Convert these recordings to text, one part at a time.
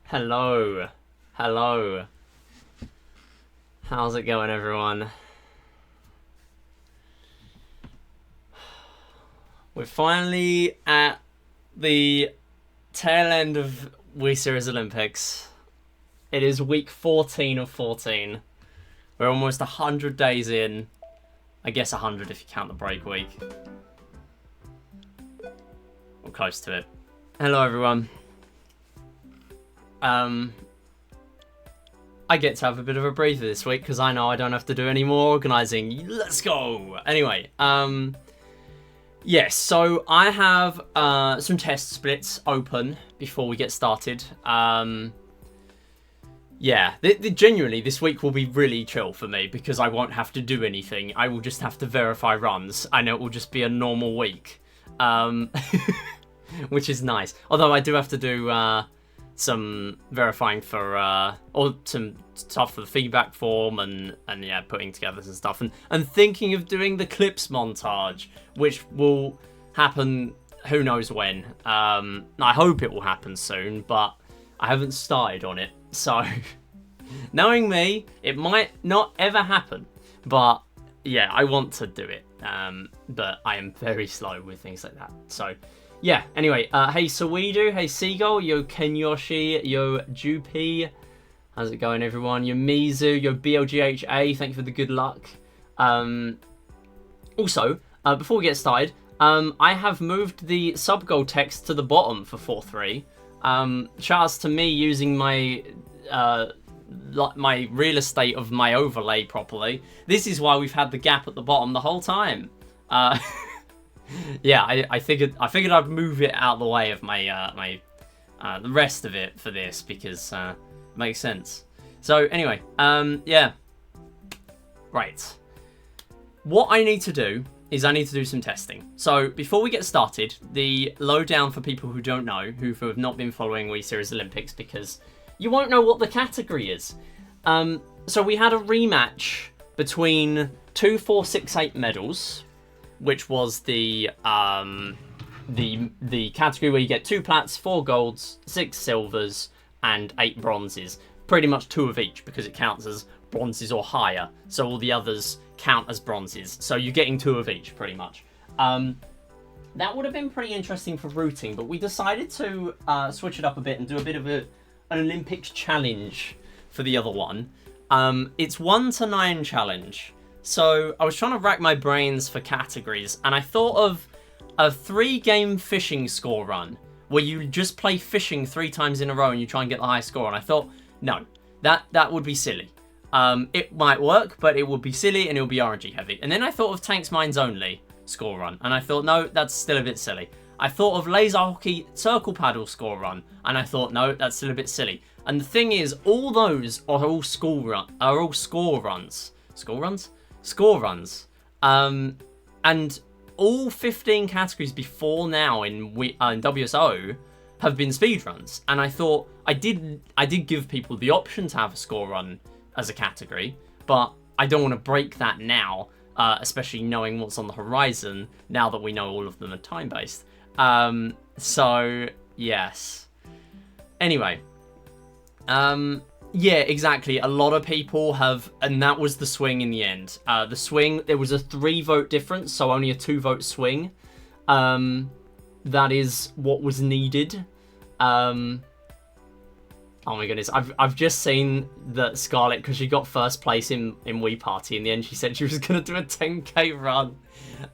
Hello. Hello. How's it going, everyone? We're finally at the tail end of Wii Series Olympics. It is week 14 of 14. We're almost 100 days in. I guess 100 if you count the break week. We're close to it. Hello, everyone. I get to have a bit of a breather this week because I know I don't have to do any more organising. Let's go! Anyway, yes, so I have some test splits open before we get started. Yeah, genuinely, this week will be really chill for me because I won't have to do anything. I will just have to verify runs, and it will just be a normal week. Which is nice. Although I do have to do some verifying for or some stuff for the feedback form and yeah, putting together some stuff and thinking of doing the clips montage, which will happen who knows when. I hope it will happen soon, but I haven't started on it, so knowing me, it might not ever happen. But yeah, I want to do it, but I am very slow with things like that. So yeah, anyway, hey Saweedu, hey Seagull, yo Kenyoshi, yo Jupi, how's it going, everyone? Yo Mizu, yo BLGHA, thank you for the good luck. Also, before we get started, I have moved the sub-goal text to the bottom for 4-3. Shouts to me using my real estate of my overlay properly. This is why we've had the gap at the bottom the whole time. Yeah, I figured I'd move it out of the way of my the rest of it for this because it makes sense. So anyway, yeah, right. What I need to do is I need to do some testing. So before we get started, the lowdown for people who don't know, who have not been following Wii Series Olympics, because you won't know what the category is. So we had a rematch between 2, 4, 6, 8 medals, which was the category where you get 2 plats, 4 golds, 6 silvers, and 8 bronzes. Pretty much 2 of each because it counts as bronzes or higher. So all the others count as bronzes. So you're getting 2 of each, pretty much. That would have been pretty interesting for routing, but we decided to switch it up a bit and do a bit of an Olympics challenge for the other one. It's 1 to 9 challenge. So I was trying to rack my brains for categories, and I thought of a 3-game fishing score run where you just play fishing 3 times in a row and you try and get the high score. And I thought, no, that would be silly. It might work, but it would be silly and it would be RNG heavy. And then I thought of Tanks Mines Only score run, and I thought, no, that's still a bit silly. I thought of Laser Hockey Circle Paddle score run, and I thought, no, that's still a bit silly. And the thing is, all those are all score runs. Score runs? Score runs. And all 15 categories before now in WSO have been speed runs. And I thought I did give people the option to have a score run as a category, but I don't want to break that now, especially knowing what's on the horizon now that we know all of them are time-based. So yes. Anyway, yeah, exactly. A lot of people have, and that was the swing in the end. The swing, there was a 3-vote difference, so only a 2-vote swing. That is what was needed. Oh my goodness, I've just seen that Scarlett, because she got first place in Wii Party, in the end she said she was gonna do a 10k run.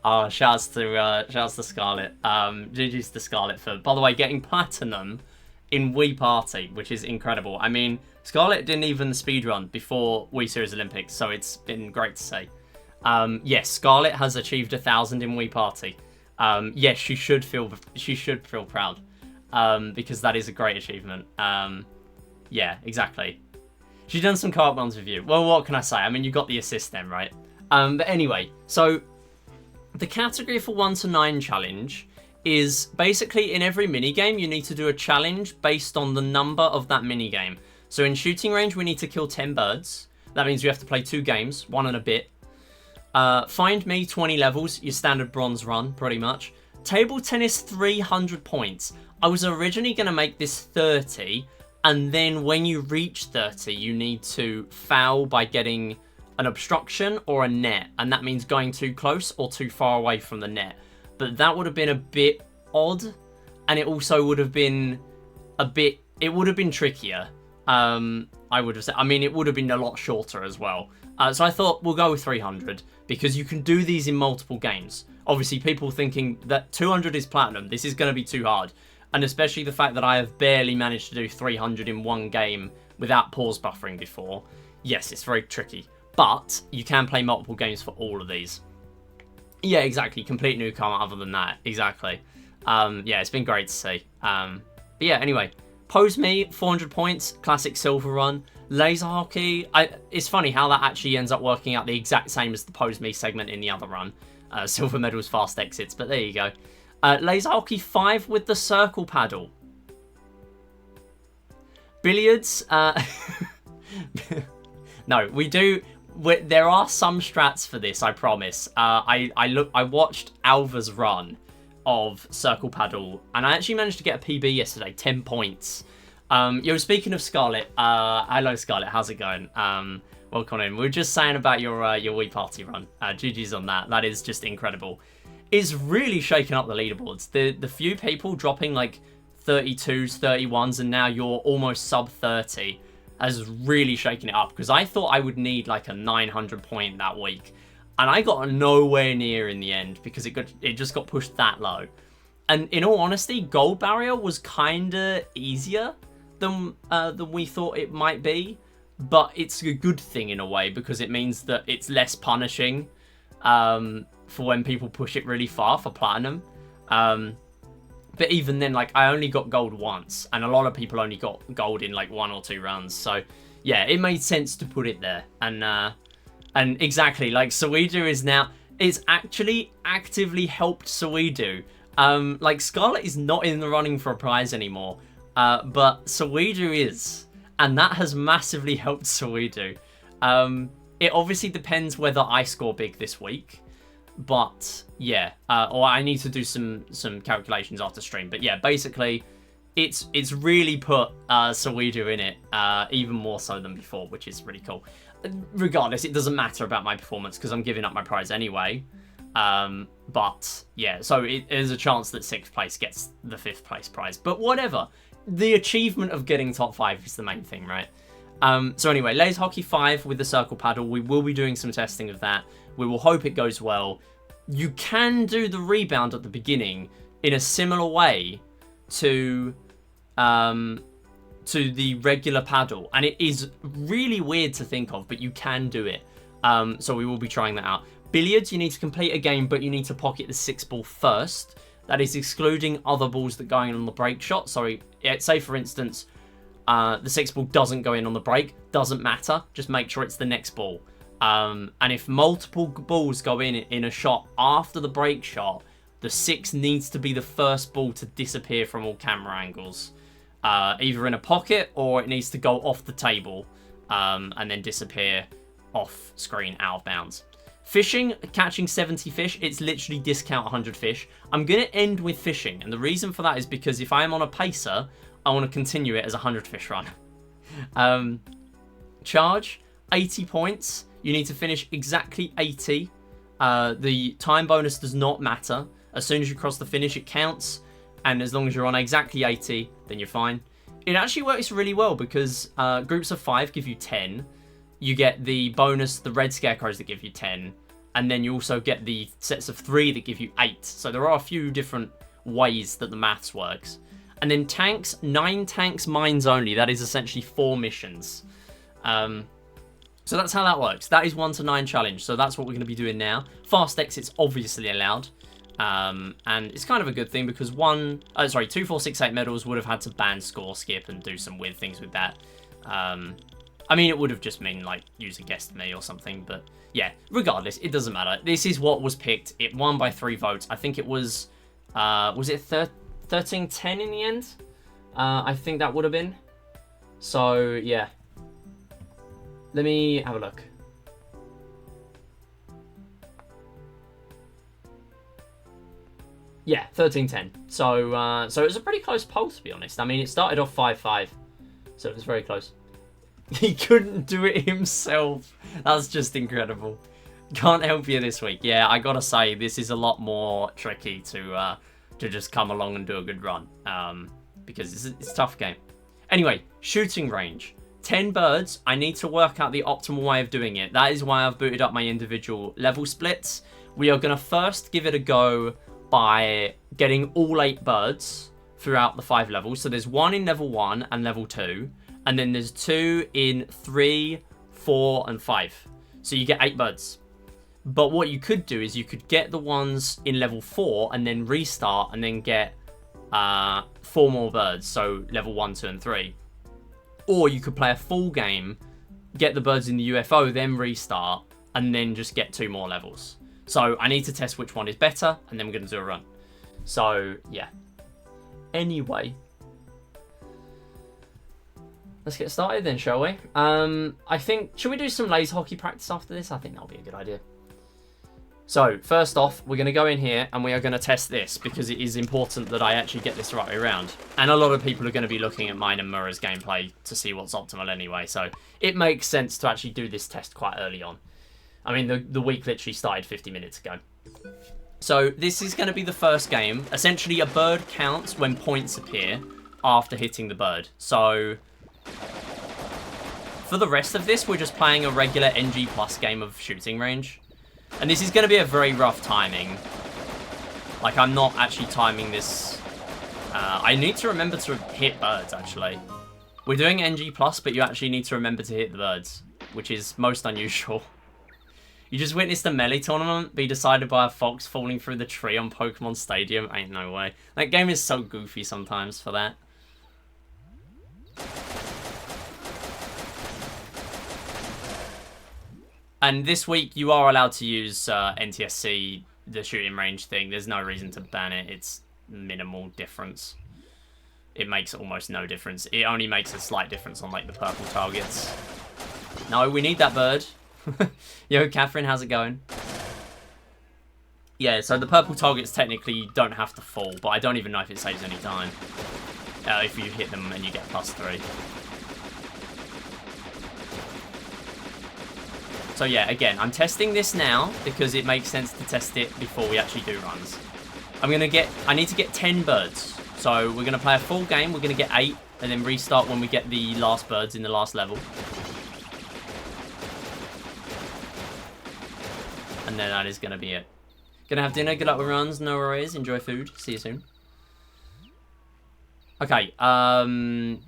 Oh, shouts to Scarlett. GG's to Scarlett for, by the way, getting platinum in Wii Party, which is incredible. I mean, Scarlett didn't even speedrun before Wii Series Olympics, so it's been great to see. Yes, Scarlett has achieved 1,000 in Wii Party. Yes, she should feel proud, because that is a great achievement. Yeah, exactly. She's done some co-op runs with you. Well, what can I say? I mean, you got the assist then, right? But anyway, so the category for 1 to 9 challenge is basically in every minigame you need to do a challenge based on the number of that minigame. So in shooting range we need to kill 10 birds. That means we have to play 2 games, 1 and a bit. Find Me 20 levels, your standard bronze run pretty much. Table tennis 300 points. I was originally going to make this 30, And then when you reach 30, you need to foul by getting an obstruction or a net. And that means going too close or too far away from the net. But that would have been a bit odd. And it also would have been it would have been trickier. I would have said, I mean, it would have been a lot shorter as well. So I thought we'll go with 300 because you can do these in multiple games. Obviously, people thinking that 200 is platinum. This is going to be too hard. And especially the fact that I have barely managed to do 300 in one game without pause buffering before. Yes, it's very tricky. But you can play multiple games for all of these. Yeah, exactly. Complete newcomer other than that. Exactly. Yeah, it's been great to see. But yeah, anyway. Pose Me, 400 points. Classic silver run. Laser hockey. It's funny how that actually ends up working out the exact same as the Pose Me segment in the other run. Silver medals, fast exits. But there you go. Laser hockey 5 with the circle paddle. Billiards. No, we do. There are some strats for this, I promise. I watched Alva's run of circle paddle, and I actually managed to get a PB yesterday, 10 points. Speaking of Scarlett, hello Scarlett, how's it going? Welcome in. We were just saying about your Wii Party run. GG's on that. That is just incredible. It's really shaking up the leaderboards. The few people dropping like 32s, 31s, and now you're almost sub 30 has really shaken it up, because I thought I would need like a 900 point that week, and I got nowhere near in the end because it just got pushed that low. And in all honesty, gold barrier was kind of easier than we thought it might be, but it's a good thing in a way because it means that it's less punishing for when people push it really far for platinum. But even then, like, I only got gold once, and a lot of people only got gold in like 1 or 2 runs. So yeah, it made sense to put it there. And exactly, like, Suidu is now, it's actually actively helped Suidu. Like, Scarlet is not in the running for a prize anymore, but Suidu is, and that has massively helped Suidu. It obviously depends whether I score big this week, but yeah, or I need to do some calculations after stream. But yeah, basically, it's really put Suidu in it, even more so than before, which is really cool. Regardless, it doesn't matter about my performance because I'm giving up my prize anyway. But yeah, so there's a chance that 6th place gets the 5th place prize. But whatever, the achievement of getting top 5 is the main thing, right? So anyway, Laser Hockey 5 with the circle paddle. We will be doing some testing of that. We will hope it goes well. You can do the rebound at the beginning in a similar way to the regular paddle, and it is really weird to think of, but you can do it. So we will be trying that out. Billiards, you need to complete a game, but you need to pocket the 6th ball first. That is excluding other balls that go in on the break shot. Sorry, say for instance, the 6th ball doesn't go in on the break. Doesn't matter. Just make sure it's the next ball. And if multiple balls go in a shot after the break shot, the 6 needs to be the first ball to disappear from all camera angles. Either in a pocket or it needs to go off the table and then disappear off screen out of bounds. Fishing, catching 70 fish, it's literally discount 100 fish. I'm going to end with fishing, and the reason for that is because if I'm on a pacer, I want to continue it as a 100 fish run. Charge, 80 points. You need to finish exactly 80. The time bonus does not matter. As soon as you cross the finish, it counts. And as long as you're on exactly 80, then you're fine. It actually works really well because groups of 5 give you 10. You get the bonus, the red scarecrows that give you 10. And then you also get the sets of 3 that give you 8. So there are a few different ways that the maths works. And then tanks, 9 tanks, mines only. That is essentially 4 missions. So that's how that works. That is 1 to 9 challenge. So that's what we're going to be doing now. Fast exit's obviously allowed. And it's kind of a good thing because 2, 4, 6, 8 medals would have had to ban score skip and do some weird things with that. I mean, it would have just mean like use a guess to me or something, but yeah, regardless, it doesn't matter. This is what was picked. It won by 3 votes. I think it was it 13-10 in the end? I think that would have been. So yeah, let me have a look. Yeah, 13-10. So it was a pretty close poll, to be honest. I mean, it started off 5-5. So it was very close. He couldn't do it himself. That's just incredible. Can't help you this week. Yeah, I gotta say, this is a lot more tricky to just come along and do a good run. Because it's a tough game. Anyway, shooting range. 10 birds. I need to work out the optimal way of doing it. That is why I've booted up my individual level splits. We are going to first give it a go by getting all 8 birds throughout the 5 levels. So there's 1 in level 1 and level 2. And then there's 2 in 3, 4, and 5. So you get 8 birds. But what you could do is you could get the ones in level 4 and then restart and then get 4 more birds. So level 1, 2, and 3. Or you could play a full game, get the birds in the UFO, then restart, and then just get 2 more levels. So I need to test which one is better, and then we're going to do a run. So, yeah. Anyway. Let's get started then, shall we? I think, should we do some laser hockey practice after this? I think that'll be a good idea. So, first off, we're going to go in here and we are going to test this because it is important that I actually get this the right way around. And a lot of people are going to be looking at mine and Mura's gameplay to see what's optimal anyway. So, it makes sense to actually do this test quite early on. I mean, the week literally started 50 minutes ago. So, this is going to be the first game. Essentially, a bird counts when points appear after hitting the bird. So, for the rest of this, we're just playing a regular NG plus game of shooting range. And this is going to be a very rough timing. Like, I'm not actually timing this. I need to remember to hit birds, actually. We're doing NG+, but you actually need to remember to hit the birds, which is most unusual. You just witnessed a melee tournament be decided by a fox falling through the tree on Pokemon Stadium. Ain't no way. That game is so goofy sometimes for that. And this week, you are allowed to use NTSC, the shooting range thing. There's no reason to ban it. It's minimal difference. It makes almost no difference. It only makes a slight difference on, like, the purple targets. No, we need that bird. Yo, Catherine, how's it going? Yeah, so the purple targets technically don't have to fall, but I don't even know if it saves any time. If you hit them and you get +3. So yeah, again, I'm testing this now because it makes sense to test it before we actually do runs. I need to get 10 birds. So we're going to play a full game, we're going to get 8, and then restart when we get the last birds in the last level. And then that is going to be it. Gonna have dinner, good luck with runs, no worries, enjoy food, see you soon. Okay, to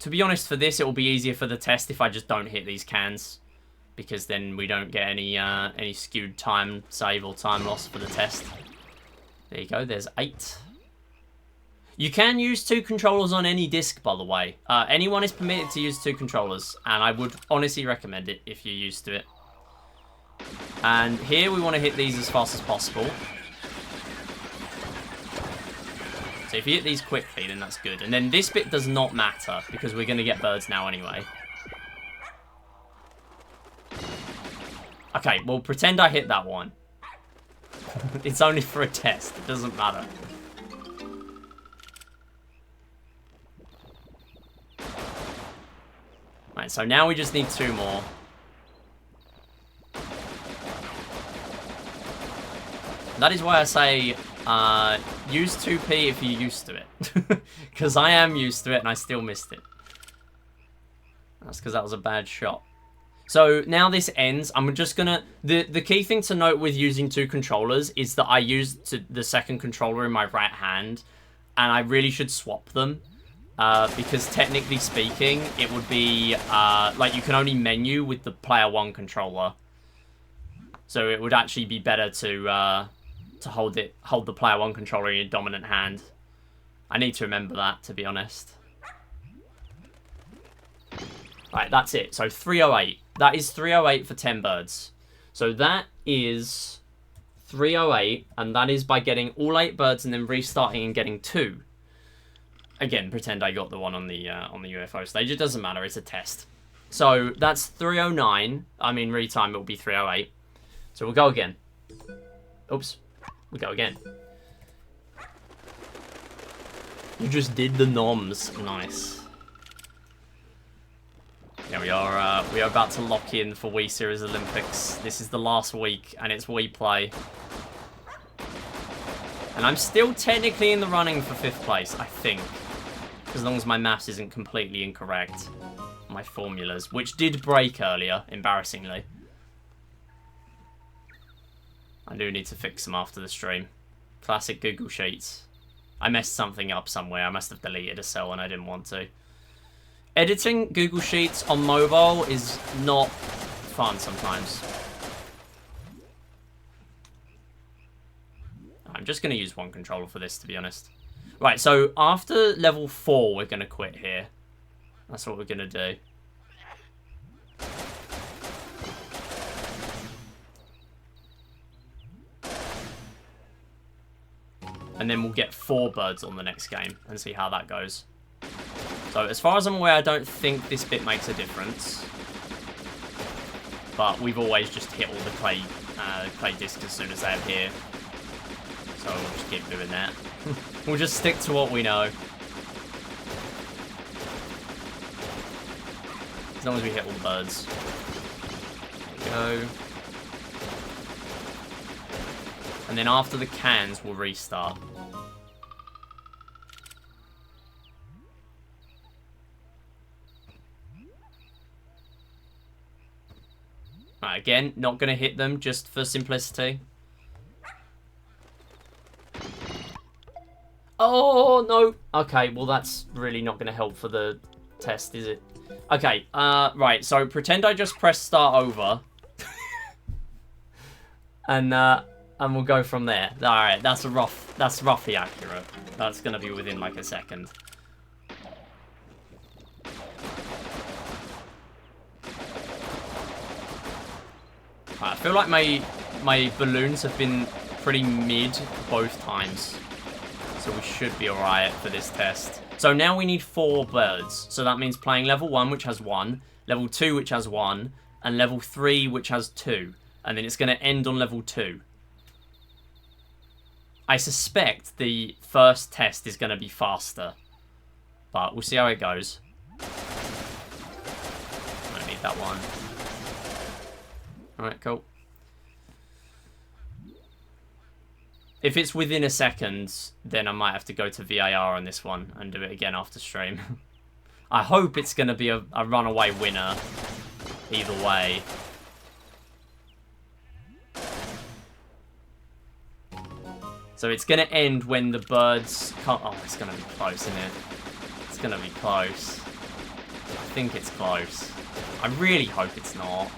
be honest, for this, it will be easier for the test if I just don't hit these cans. Because then we don't get any skewed time save or time loss for the test. There you go, there's 8. You can use 2 controllers on any disc, by the way. Anyone is permitted to use 2 controllers, and I would honestly recommend it if you're used to it. And here we want to hit these as fast as possible. So if you hit these quickly, then that's good. And then this bit does not matter, because we're going to get birds now anyway. Okay, well, pretend I hit that one. It's only for a test. It doesn't matter. Right, so now we just need 2 more. That is why I say use 2P if you're used to it. Because I am used to it and I still missed it. That's because that was a bad shot. So now this ends. I'm just gonna... The key thing to note with using 2 controllers is that I used the second controller in my right hand. And I really should swap them. Because technically speaking, it would be... like you can only menu with the player 1 controller. So it would actually be better to hold the player 1 controller in your dominant hand. I need to remember that, to be honest. Right, that's it. So 308. That is 308 for 10 birds. So that is 308, and that is by getting all 8 birds and then restarting and getting 2. Again, pretend I got the one on the UFO stage. It doesn't matter. It's a test. So that's 309. I mean, retime it will be 308. So we'll go again. Oops. We go again. You just did the noms. Nice. Yeah, we are about to lock in for Wii Series Olympics. This is the last week, and it's Wii Play. And I'm still technically in the running for 5th place, I think. As long as my maths isn't completely incorrect. My formulas, which did break earlier, embarrassingly. I do need to fix them after the stream. Classic Google Sheets. I messed something up somewhere. I must have deleted a cell and I didn't want to. Editing Google Sheets on mobile is not fun sometimes. I'm just going to use one controller for this, to be honest. Right, so after level 4, we're going to quit here. That's what we're going to do. And then we'll get 4 birds on the next game and see how that goes. So as far as I'm aware, I don't think this bit makes a difference. But we've always just hit all the clay discs as soon as they appear. So we'll just keep doing that. We'll just stick to what we know. As long as we hit all the birds. There we go. And then after the cans, we'll restart. Right, again, not going to hit them just for simplicity. Oh, no. Okay, well, that's really not going to help for the test, is it? Okay, right, so pretend I just press start over. And we'll go from there. Alright, that's roughly accurate. That's going to be within, like, a second. Right, I feel like my balloons have been pretty mid both times. So we should be alright for this test. So now we need 4 birds. So that means playing level 1, which has 1, level 2, which has 1, and level 3, which has 2. And then it's going to end on level 2. I suspect the first test is going to be faster. But we'll see how it goes. I don't need that one. Alright, cool. If it's within a second, then I might have to go to VAR on this one and do it again after stream. I hope it's going to be a runaway winner either way. So it's going to end when the birds can't... Oh, it's going to be close, isn't it? It's going to be close. I think it's close. I really hope it's not.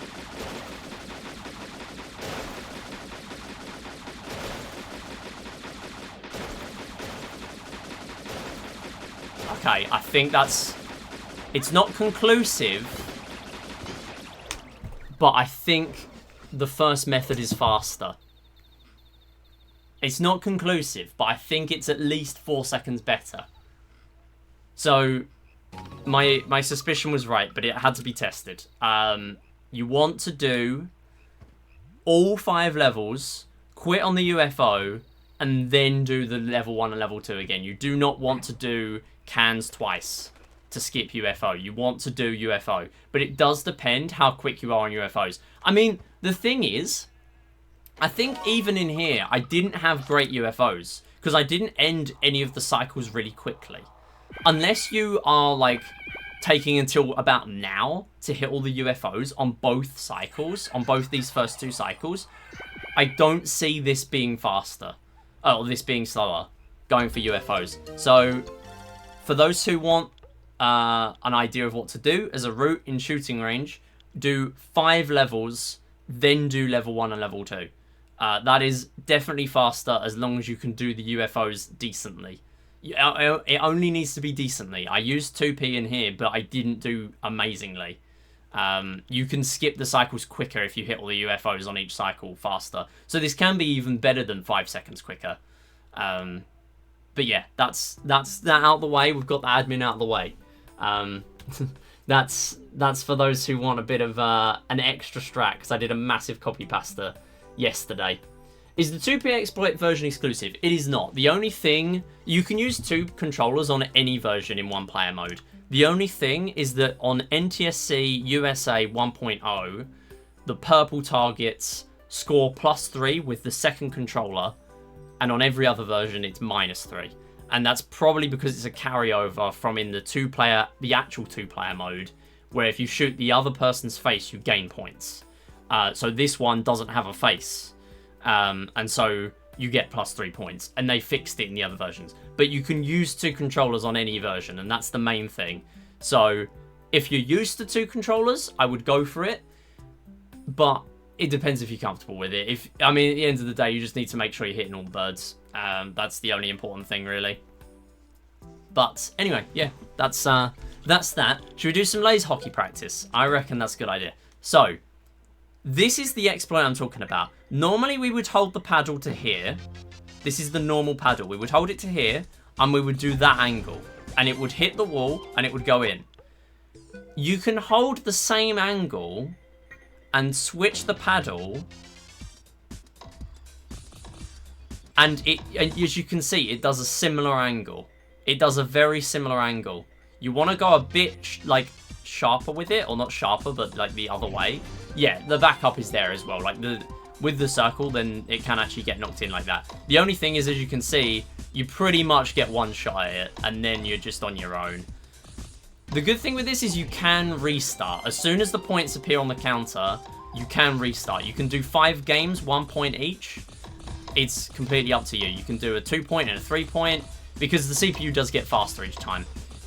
Okay, I think that's... It's not conclusive, but I think the first method is faster. It's not conclusive, but I think it's at least 4 seconds better. So, my suspicion was right, but it had to be tested. You want to do all 5 levels, quit on the UFO, and then do the level 1 and level 2 again. You do not want to do cans twice to skip UFO. You want to do UFO. But it does depend how quick you are on UFOs. I mean, the thing is, I think even in here, I didn't have great UFOs. Because I didn't end any of the cycles really quickly. Unless you are, like, taking until about now to hit all the UFOs on both cycles, on both these first 2 cycles, I don't see this being faster. Oh, this being slower, going for UFOs. So, for those who want an idea of what to do as a route in shooting range, do 5 levels, then do level 1 and level 2. That is definitely faster as long as you can do the UFOs decently. It only needs to be decently. I used 2p in here, but I didn't do amazingly. You can skip the cycles quicker if you hit all the UFOs on each cycle faster. So this can be even better than 5 seconds quicker. But yeah, that's that out of the way. We've got the admin out of the way. That's for those who want a bit of an extra strat, because I did a massive copy pasta yesterday. Is the 2p exploit version exclusive? It is not. The only thing, you can use 2 controllers on any version in 1 player mode. The only thing is that on NTSC USA 1.0, the purple targets score +3 with the second controller, and on every other version it's -3. And that's probably because it's a carryover from in the actual two-player mode, where if you shoot the other person's face, you gain points. So this one doesn't have a face, and so you get +3 points, and they fixed it in the other versions. But you can use two controllers on any version, and that's the main thing. So if you're used to two controllers, I would go for it, but it depends if you're comfortable with it. I mean, at the end of the day, you just need to make sure you're hitting all the birds. That's the only important thing, really. But anyway, yeah, that's that. Should we do some laser hockey practice? I reckon that's a good idea. So, this is the exploit I'm talking about. Normally, we would hold the paddle to here. This is the normal paddle. We would hold it to here, and we would do that angle. And it would hit the wall, and it would go in. You can hold the same angle and switch the paddle. And as you can see, it does a similar angle. It does a very similar angle. You want to go a bit, sharper with it. Or not sharper, but, the other way. Yeah, the backup is there as well. With the circle, then it can actually get knocked in like that. The only thing is, as you can see, you pretty much get one shot at it. And then you're just on your own. The good thing with this is you can restart. As soon as the points appear on the counter, you can restart. You can do 5 games, 1 point each. It's completely up to you. You can do a 2-point and a 3-point, because the CPU does get faster each time.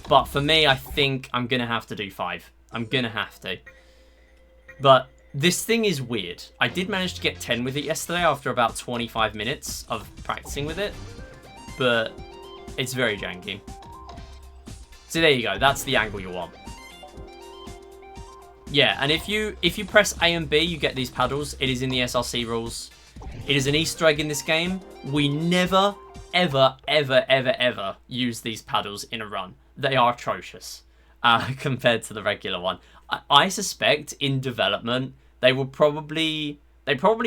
But for me, I think I'm going to have to do 5. I'm going to have to. But this thing is weird. I did manage to get 10 with it yesterday after about 25 minutes of practicing with it. But it's very janky. So there you go. That's the angle you want. Yeah, and if you press A and B, you get these paddles. It is in the SRC rules. It is an Easter egg in this game. We never, ever, ever, ever, ever use these paddles in a run. They are atrocious compared to the regular one. I suspect in development, they probably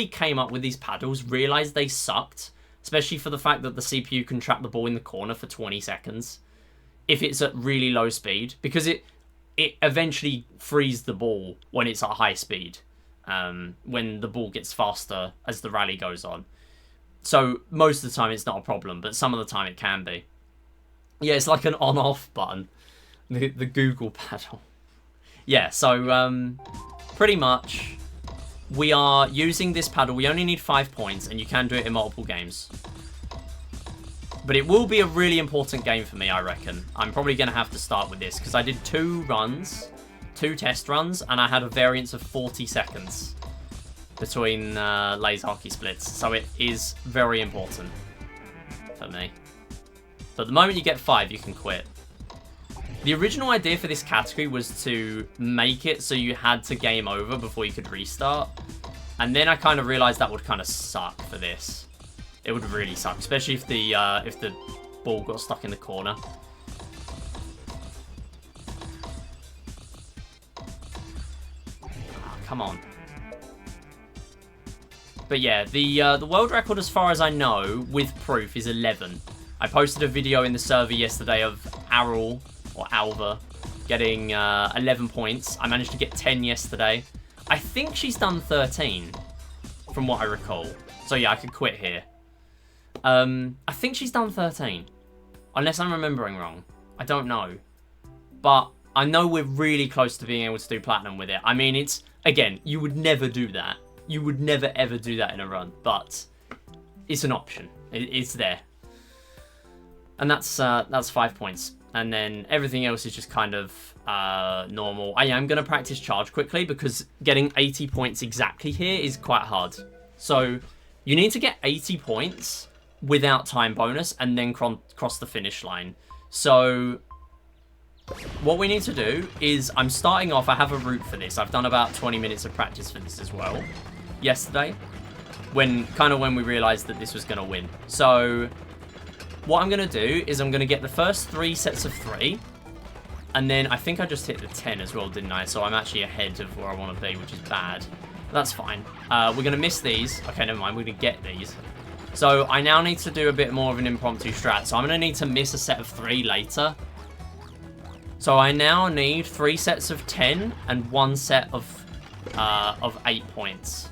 came up with these paddles, realized they sucked, especially for the fact that the CPU can trap the ball in the corner for 20 seconds. If it's at really low speed, because it eventually frees the ball when it's at high speed, when the ball gets faster as the rally goes on. So most of the time it's not a problem, but some of the time it can be. Yeah, it's like an on-off button, the Google paddle. Yeah, so pretty much we are using this paddle. We only need 5 points, and you can do it in multiple games. But it will be a really important game for me, I reckon. I'm probably going to have to start with this, because I did 2 test runs, and I had a variance of 40 seconds between laser hockey splits. So it is very important for me. But the moment you get 5, you can quit. The original idea for this category was to make it so you had to game over before you could restart. And then I kind of realized that would kind of suck for this. It would really suck, especially if the ball got stuck in the corner. Oh, come on. But yeah, the world record, as far as I know, with proof, is 11. I posted a video in the server yesterday of Arul, or Alva, getting 11 points. I managed to get 10 yesterday. I think she's done 13, from what I recall. So yeah, I could quit here. I think she's done 13. Unless I'm remembering wrong. I don't know. But I know we're really close to being able to do platinum with it. I mean, it's... Again, you would never do that. You would never, ever do that in a run. But it's an option. It's there. And that's 5 points. And then everything else is just kind of normal. I am going to practice charge quickly, because getting 80 points exactly here is quite hard. So you need to get 80 points without time bonus, and then cross the finish line. So what we need to do is, I'm starting off, I have a route for this. I've done about 20 minutes of practice for this as well yesterday, when we realized that this was going to win. So what I'm going to do is I'm going to get the first 3 sets of 3, and then I think I just hit the 10 as well, didn't I? So I'm actually ahead of where I want to be, which is bad. That's fine. We're going to miss these. Okay, never mind. We're going to get these. So I now need to do a bit more of an impromptu strat. So I'm going to need to miss a set of 3 later. So I now need 3 sets of 10 and 1 set of 8 points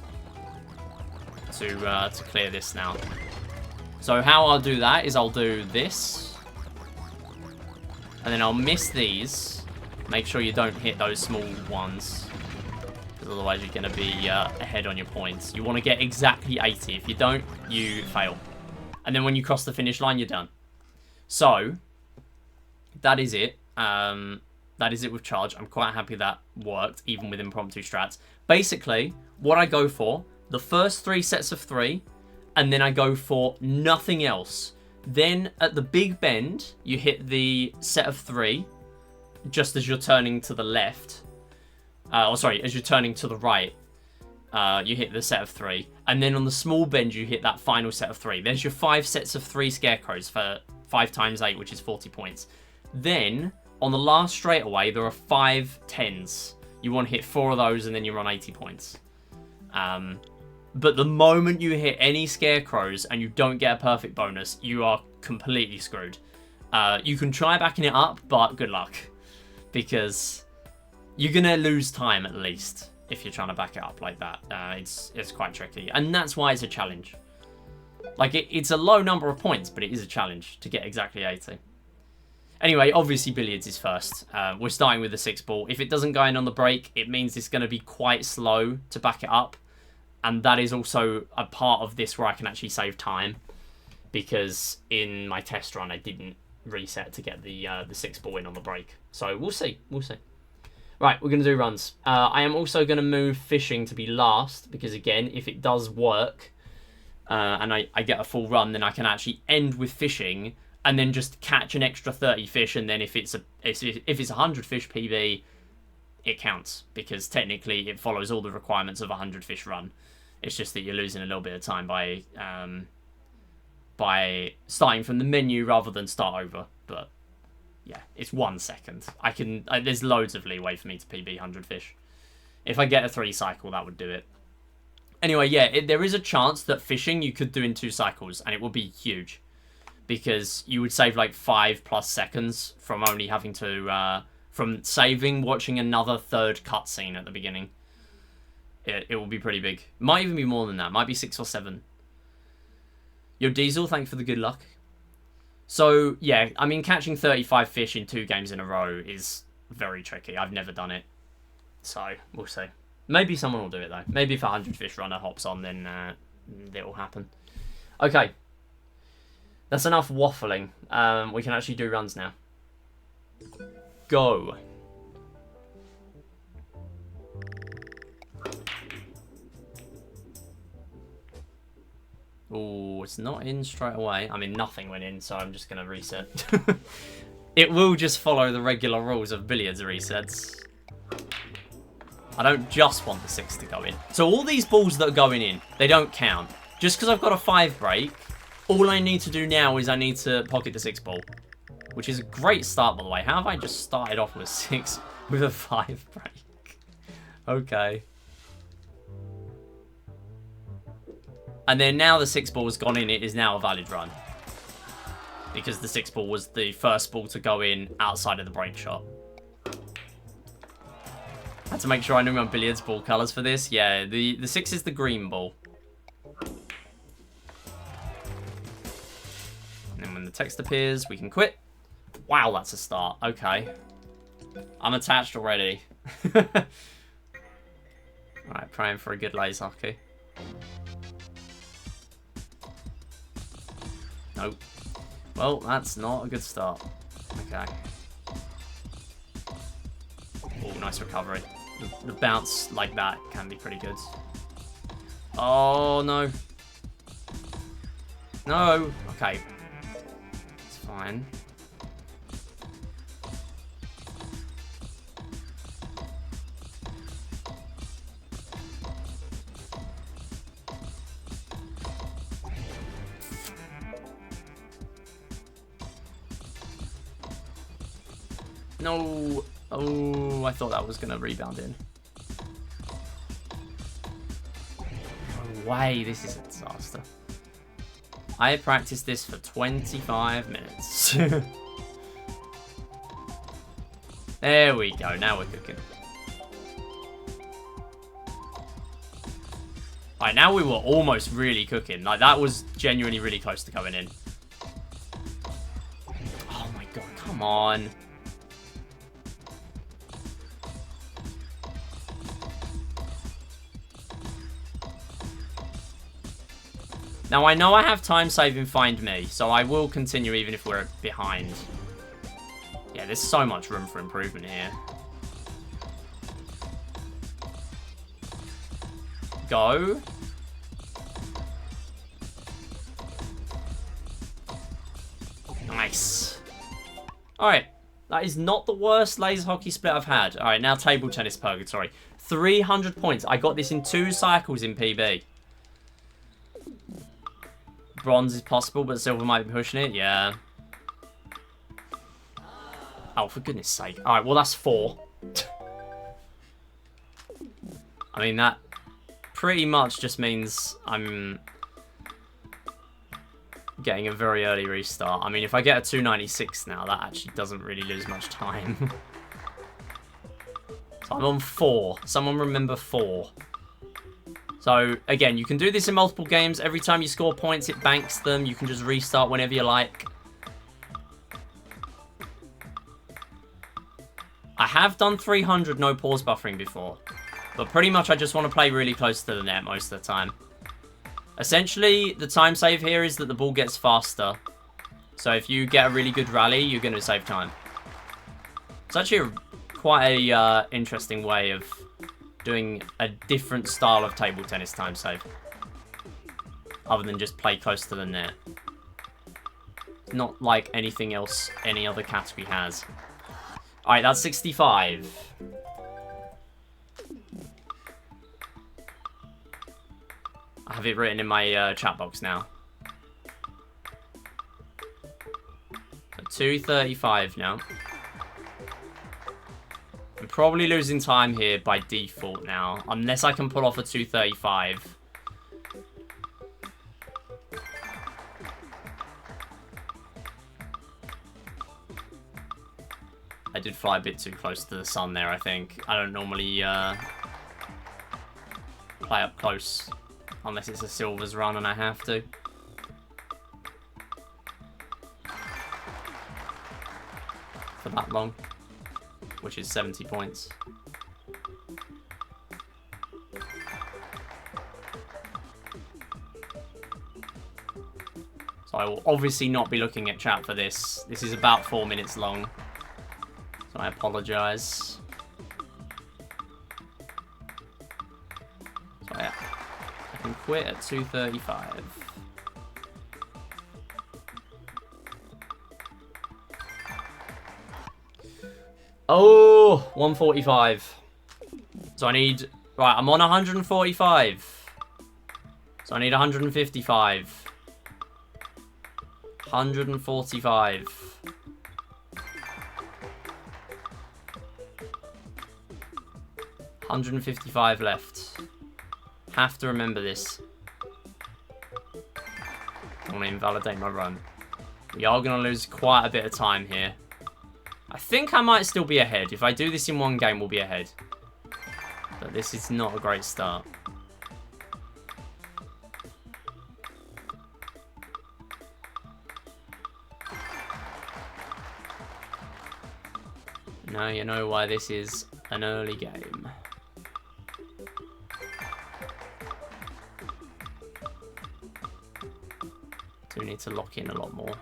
to clear this now. So how I'll do that is I'll do this, and then I'll miss these. Make sure you don't hit those small ones, because otherwise you're going to be ahead on your points. You want to get exactly 80. If you don't, you fail. And then when you cross the finish line, you're done. So that is it. That is it with charge. I'm quite happy that worked, even with impromptu strats. Basically, what I go for, the first 3 sets of 3, and then I go for nothing else. Then at the big bend, you hit the set of 3, just as you're turning to the left. As you're turning to the right, you hit the set of 3. And then on the small bend, you hit that final set of 3. There's your 5 sets of 3 scarecrows for 5 times 8, which is 40 points. Then, on the last straightaway, there are 5 10s. You want to hit 4 of those, and then you're on 80 points. But the moment you hit any scarecrows and you don't get a perfect bonus, you are completely screwed. You can try backing it up, but good luck. Because you're going to lose time at least if you're trying to back it up like that. It's quite tricky. And that's why it's a challenge. Like, it's a low number of points, but it is a challenge to get exactly 80. Anyway, obviously billiards is first. We're starting with the 6 ball. If it doesn't go in on the break, it means it's going to be quite slow to back it up. And that is also a part of this where I can actually save time. Because in my test run, I didn't reset to get the 6 ball in on the break. So we'll see. We'll see. Right, we're going to do runs. I am also going to move fishing to be last. Because again, if it does work and I get a full run, then I can actually end with fishing. And then just catch an extra 30 fish. And then if it's 100 fish PB, it counts. Because technically it follows all the requirements of a 100 fish run. It's just that you're losing a little bit of time by starting from the menu rather than start over. But yeah, it's 1 second. There's loads of leeway for me to PB 100 fish. If I get a 3 cycle, that would do it. Anyway, yeah, there is a chance that fishing you could do in 2 cycles, and it would be huge. Because you would save like 5+ seconds from only having to, from saving, watching another 3rd cutscene at the beginning. It will be pretty big. Might even be more than that. Might be 6 or 7. Yo, Diesel, thanks for the good luck. So, yeah, I mean, catching 35 fish in 2 games in a row is very tricky. I've never done it. So, we'll see. Maybe someone will do it, though. Maybe if a 100 fish runner hops on, then it will happen. Okay. That's enough waffling. We can actually do runs now. Go. Oh, it's not in straight away. I mean, nothing went in, so I'm just going to reset. It will just follow the regular rules of billiards resets. I don't just want the 6 to go in. So all these balls that are going in, they don't count. Just because I've got a 5 break, all I need to do now is I need to pocket the 6 ball. Which is a great start, by the way. How have I just started off with 6 with a 5 break? Okay. And then now the 6 ball has gone in, it is now a valid run. Because the 6 ball was the first ball to go in outside of the break shot. I had to make sure I knew my billiards ball colours for this. Yeah, the 6 is the green ball. And then when the text appears, we can quit. Wow, that's a start. Okay. I'm attached already. Alright, praying for a good laser hockey. Nope. Well, that's not a good start. Okay. Oh, nice recovery. The bounce like that can be pretty good. Oh, no. No. Okay. It's fine. No. Oh, I thought that was going to rebound in. No way. This is a disaster. I practiced this for 25 minutes. There we go. Now we're cooking. Alright, now we were almost really cooking. Like, that was genuinely really close to coming in. Oh my god, come on. Now, I know I have time save and find me, so I will continue even if we're behind. Yeah, there's so much room for improvement here. Go. Nice. Alright. That is not the worst laser hockey split I've had. Alright, now table tennis purgatory. 300 points. I got this in 2 cycles in PB. Bronze is possible, but silver might be pushing it. Yeah. Oh, for goodness sake. Alright, well, that's 4. I mean, that pretty much just means I'm getting a very early restart. I mean, if I get a 296 now, that actually doesn't really lose much time. So I'm on 4. Someone remember 4. So, again, you can do this in multiple games. Every time you score points, it banks them. You can just restart whenever you like. I have done 300 no pause buffering before. But pretty much I just want to play really close to the net most of the time. Essentially, the time save here is that the ball gets faster. So if you get a really good rally, you're going to save time. It's actually quite a interesting way of doing a different style of table tennis time save. Other than just play close to the net. Not like anything else any other category has. Alright, that's 65. I have it written in my chat box now. So 235 now. I'm probably losing time here by default now. Unless I can pull off a 235. I did fly a bit too close to the sun there, I think. I don't normally play up close. Unless it's a silvers run and I have to. For that long. Which is 70 points. So I will obviously not be looking at chat for this. This is about 4 minutes long. So I apologise. So yeah, I can quit at 235. Oh, 145. So I need... Right, I'm on 145. So I need 155. 145. 155 left. Have to remember this. I want to invalidate my run. We are going to lose quite a bit of time here. I think I might still be ahead. If I do this in one game, we'll be ahead. But this is not a great start. Now you know why this is an early game. Do need to lock in a lot more.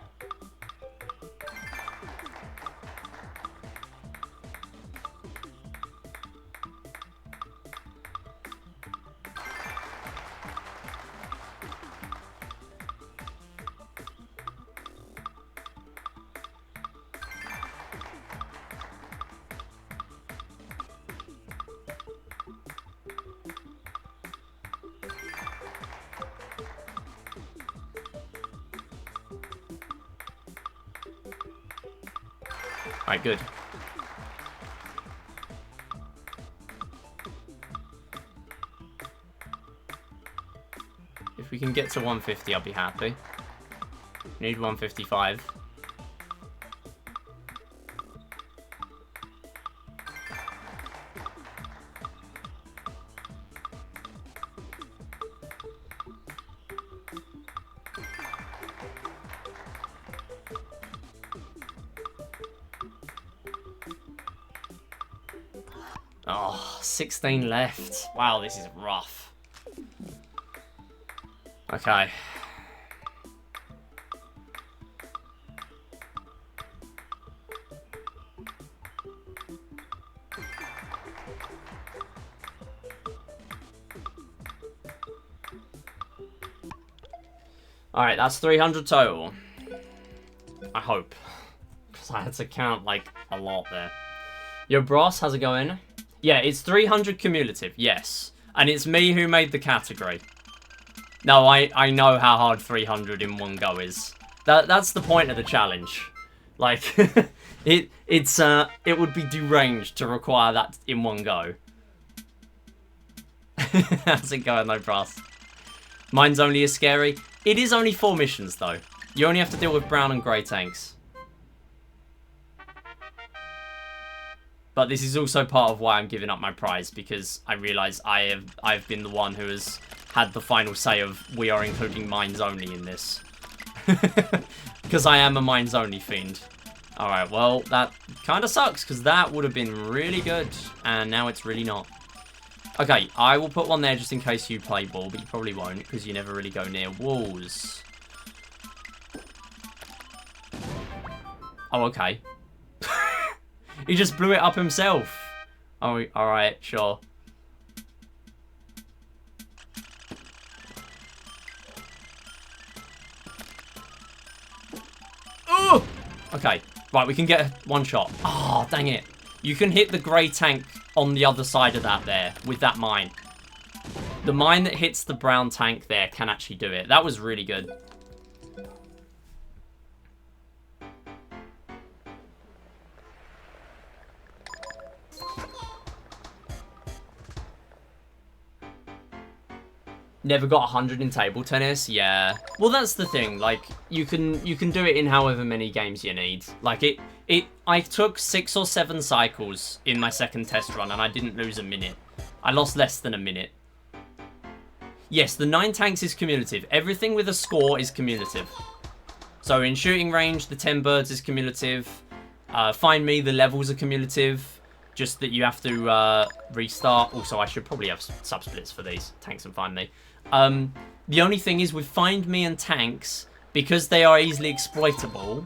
Alright, good. If we can get to 150, I'll be happy. Need 155. Oh, 16 left. Wow, this is rough. Okay. Alright, that's 300 total. I hope. Because I had to count, like, a lot there. Yo, Bros, how's it going? Yeah, it's 300 cumulative, yes. And it's me who made the category. No, I know how hard 300 in one go is. That's the point of the challenge. Like, it would be deranged to require that in one go. How's it going though, Bros? Mine's only as scary. It is only 4 missions, though. You only have to deal with brown and grey tanks. But this is also part of why I'm giving up my prize, because I realise I've been the one who has had the final say of we are including mines only in this. Because I am a mines only fiend. Alright, well, that kind of sucks, because that would have been really good. And now it's really not. Okay, I will put one there just in case you play ball, but you probably won't, because you never really go near walls. Oh, okay. He just blew it up himself. Oh, alright, sure. Oh! Okay, right, we can get one shot. Oh, dang it. You can hit the grey tank on the other side of that there with that mine. The mine that hits the brown tank there can actually do it. That was really good. Never got 100 in table tennis? Yeah. Well, that's the thing. Like, you can do it in however many games you need. Like, I took 6 or 7 cycles in my second test run, and I didn't lose a minute. I lost less than a minute. Yes, the 9 tanks is cumulative. Everything with a score is cumulative. So, in shooting range, the 10 birds is cumulative. Find me, the levels are cumulative. Just that you have to restart. Also, I should probably have sub-splits for these. Tanks and Find Me. The only thing is with Find Me and Tanks, because they are easily exploitable,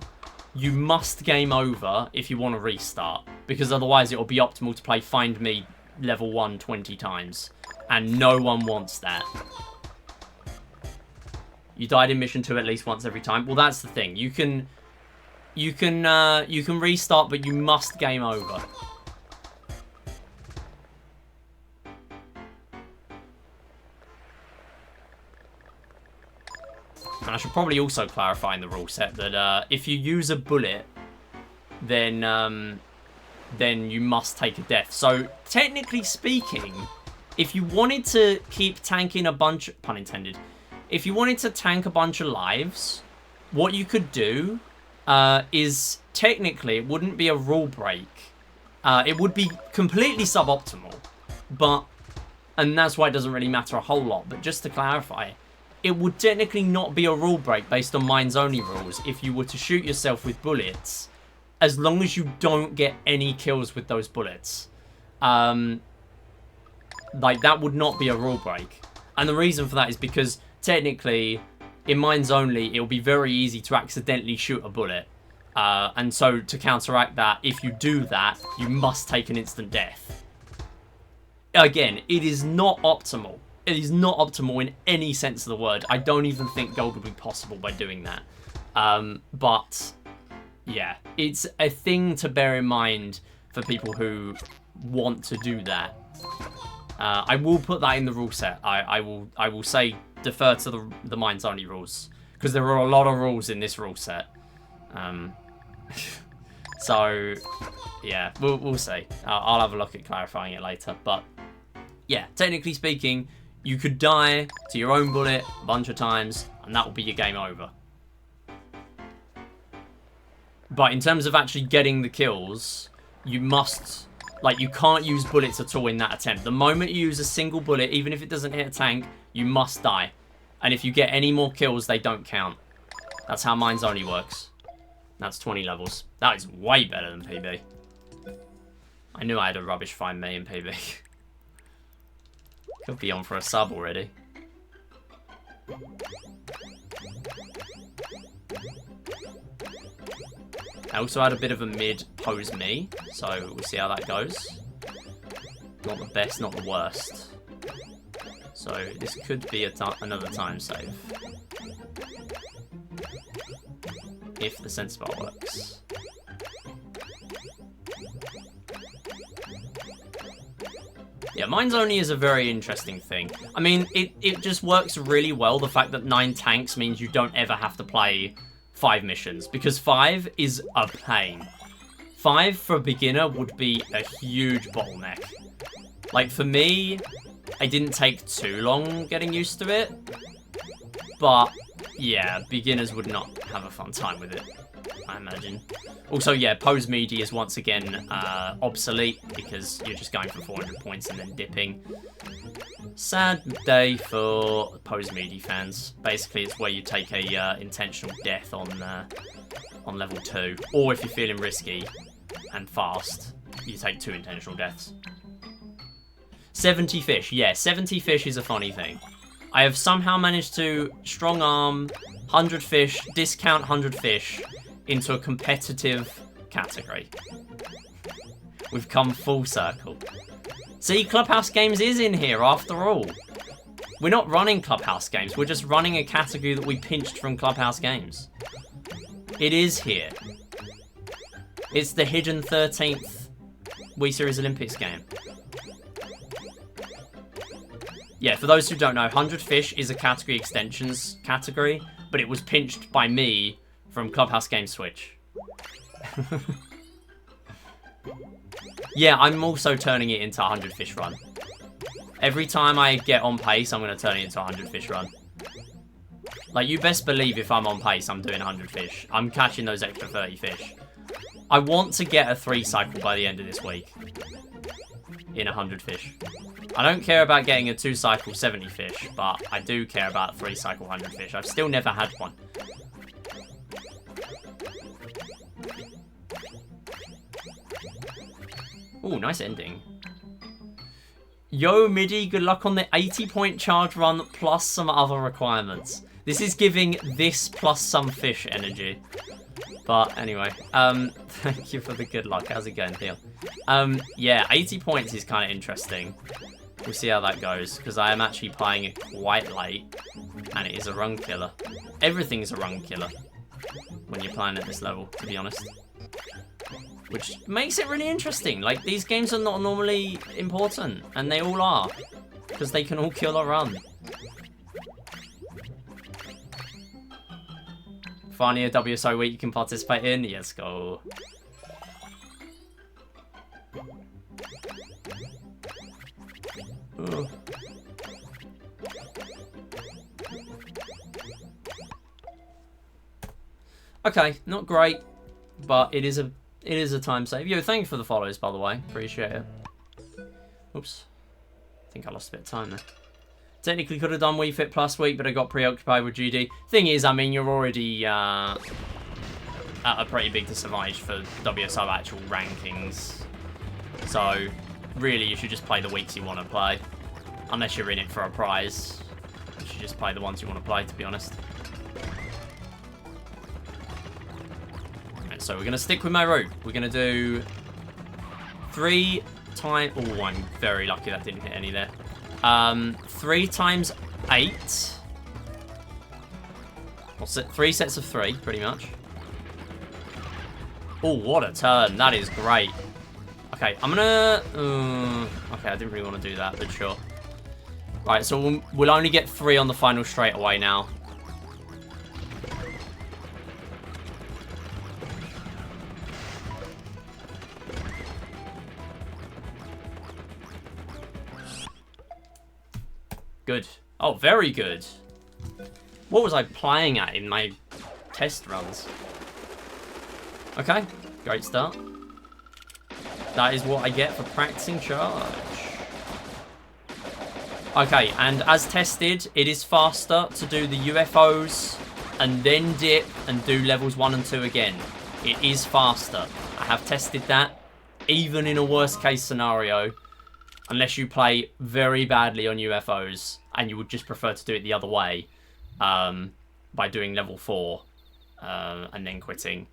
you must game over if you want to restart. Because otherwise it will be optimal to play Find Me level 1 20 times. And no one wants that. You died in mission 2 at least once every time. Well, that's the thing. You can restart, but you must game over. And I should probably also clarify in the rule set that if you use a bullet, then you must take a death. So, technically speaking, if you wanted to keep tanking a bunch... Pun intended. If you wanted to tank a bunch of lives, what you could do is, technically, it wouldn't be a rule break. It would be completely suboptimal. But, and that's why it doesn't really matter a whole lot. But just to clarify... It would technically not be a rule break based on mines only rules if you were to shoot yourself with bullets, as long as you don't get any kills with those bullets. Like, that would not be a rule break. And the reason for that is because, technically, in mines only, it will be very easy to accidentally shoot a bullet. And so, to counteract that, if you do that, you must take an instant death. Again, it is not optimal. It is not optimal in any sense of the word. I don't even think gold would be possible by doing that. But, yeah. It's a thing to bear in mind for people who want to do that. I will put that in the rule set. I will say defer to the mines only rules. Because there are a lot of rules in this rule set. So, yeah. We'll see. I'll have a look at clarifying it later. But, yeah. Technically speaking... You could die to your own bullet a bunch of times, and that will be your game over. But in terms of actually getting the kills, you must... Like, you can't use bullets at all in that attempt. The moment you use a single bullet, even if it doesn't hit a tank, you must die. And if you get any more kills, they don't count. That's how mines only works. That's 20 levels. That is way better than PB. I knew I had a rubbish find me in PB. Could be on for a sub already. I also had a bit of a mid pose me, so we'll see how that goes. Not the best, not the worst. So this could be another time save. If the sense bar works. Yeah, mine's only is a very interesting thing. I mean, it just works really well, the fact that 9 tanks means you don't ever have to play 5 missions, because 5 is a pain. 5 for a beginner would be a huge bottleneck. Like, for me, I didn't take too long getting used to it, but yeah, beginners would not have a fun time with it, I imagine. Also, yeah, pose meaty is once again obsolete because you're just going for 400 points and then dipping. Sad day for pose meaty fans. Basically, it's where you take a intentional death on level 2, or if you're feeling risky and fast, you take 2 intentional deaths. 70 fish, yeah, 70 fish is a funny thing. I have somehow managed to strong arm 100 fish, discount 100 fish into a competitive category. We've come full circle. See, Clubhouse Games is in here after all. We're not running Clubhouse Games, we're just running a category that we pinched from Clubhouse Games. It is here. It's the hidden 13th Wii Series Olympics game. Yeah, for those who don't know, 100 Fish is a category extensions category, but it was pinched by me from Clubhouse Games Switch. Yeah, I'm also turning it into a 100 Fish run. Every time I get on pace, I'm going to turn it into a 100 Fish run. Like, you best believe if I'm on pace, I'm doing 100 Fish. I'm catching those extra 30 fish. I want to get a 3 cycle by the end of this week. In 100 fish. I don't care about getting a 2 cycle 70 fish, but I do care about 3 cycle 100 fish. I've still never had one. Ooh, nice ending. Yo, Midi, good luck on the 80-point charge run plus some other requirements. This is giving this plus some fish energy. But anyway, thank you for the good luck. How's it going, Theo? Yeah, 80 points is kind of interesting. We'll see how that goes, because I am actually playing it quite late, and it is a run killer. Everything's a run killer when you're playing at this level, to be honest. Which makes it really interesting. Like, these games are not normally important, and they all are, because they can all kill a run. Finally, a WSO week you can participate in. Yes, go. Ooh. Okay, not great, but it is a time save. Yo, thank you for the follows, by the way. Appreciate it. Oops. I think I lost a bit of time there. Technically could have done Wii Fit Plus week, but I got preoccupied with GD. Thing is, I mean, you're already at a pretty big disadvantage for WSO actual rankings. So, really, you should just play the weeks you want to play. Unless you're in it for a prize. You should just play the ones you want to play, to be honest. Right, so we're going to stick with my route. We're going to do 3 times... Oh, I'm very lucky that didn't hit any there. 3 times 8. What's it? 3 sets of 3, pretty much. Oh, what a turn. That is great. Okay, I'm gonna... okay, I didn't really want to do that, but sure. Right, so we'll only get 3 on the final straightaway now. Good. Oh, very good. What was I playing at in my test runs? Okay, great start. That is what I get for practicing charge. Okay, and as tested, it is faster to do the UFOs and then dip and do levels 1 and 2 again. It is faster. I have tested that. even in a worst case scenario, unless you play very badly on UFOs and you would just prefer to do it the other way, by doing level 4 and then quitting,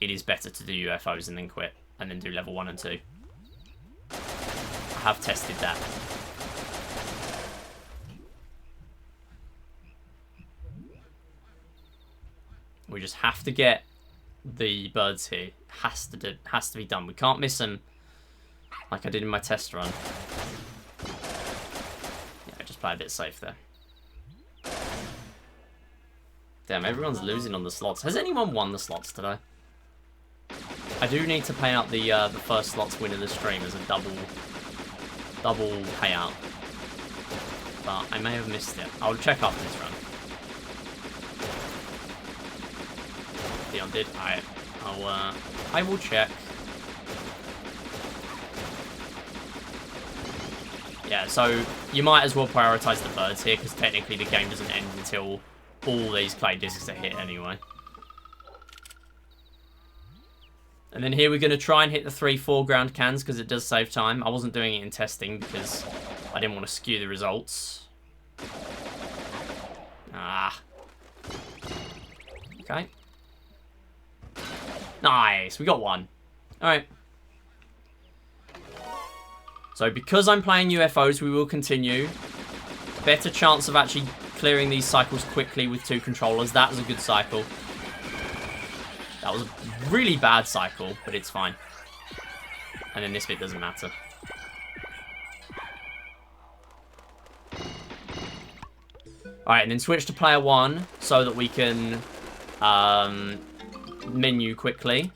it is better to do UFOs and then quit and then do level 1 and 2. I have tested that. We just have to get the birds here. Has to be done. We can't miss them like I did in my test run. Yeah, just play a bit safe there. Damn, everyone's losing on the slots. Has anyone won the slots today? I do need to pay out the first slots win of the stream as a double payout, but I may have missed it. I'll check after this run. Dion did. I will check. Yeah, so you might as well prioritize the birds here because technically the game doesn't end until all these clay discs are hit anyway. And then here we're going to try and hit the 3 foreground cans because it does save time. I wasn't doing it in testing because I didn't want to skew the results. Ah. Okay. Nice, we got one. Alright. So because I'm playing UFOs, we will continue. Better chance of actually clearing these cycles quickly with 2 controllers. That was a good cycle. That was a really bad cycle, but it's fine. And then this bit doesn't matter. Alright, and then switch to player 1 so that we can menu quickly.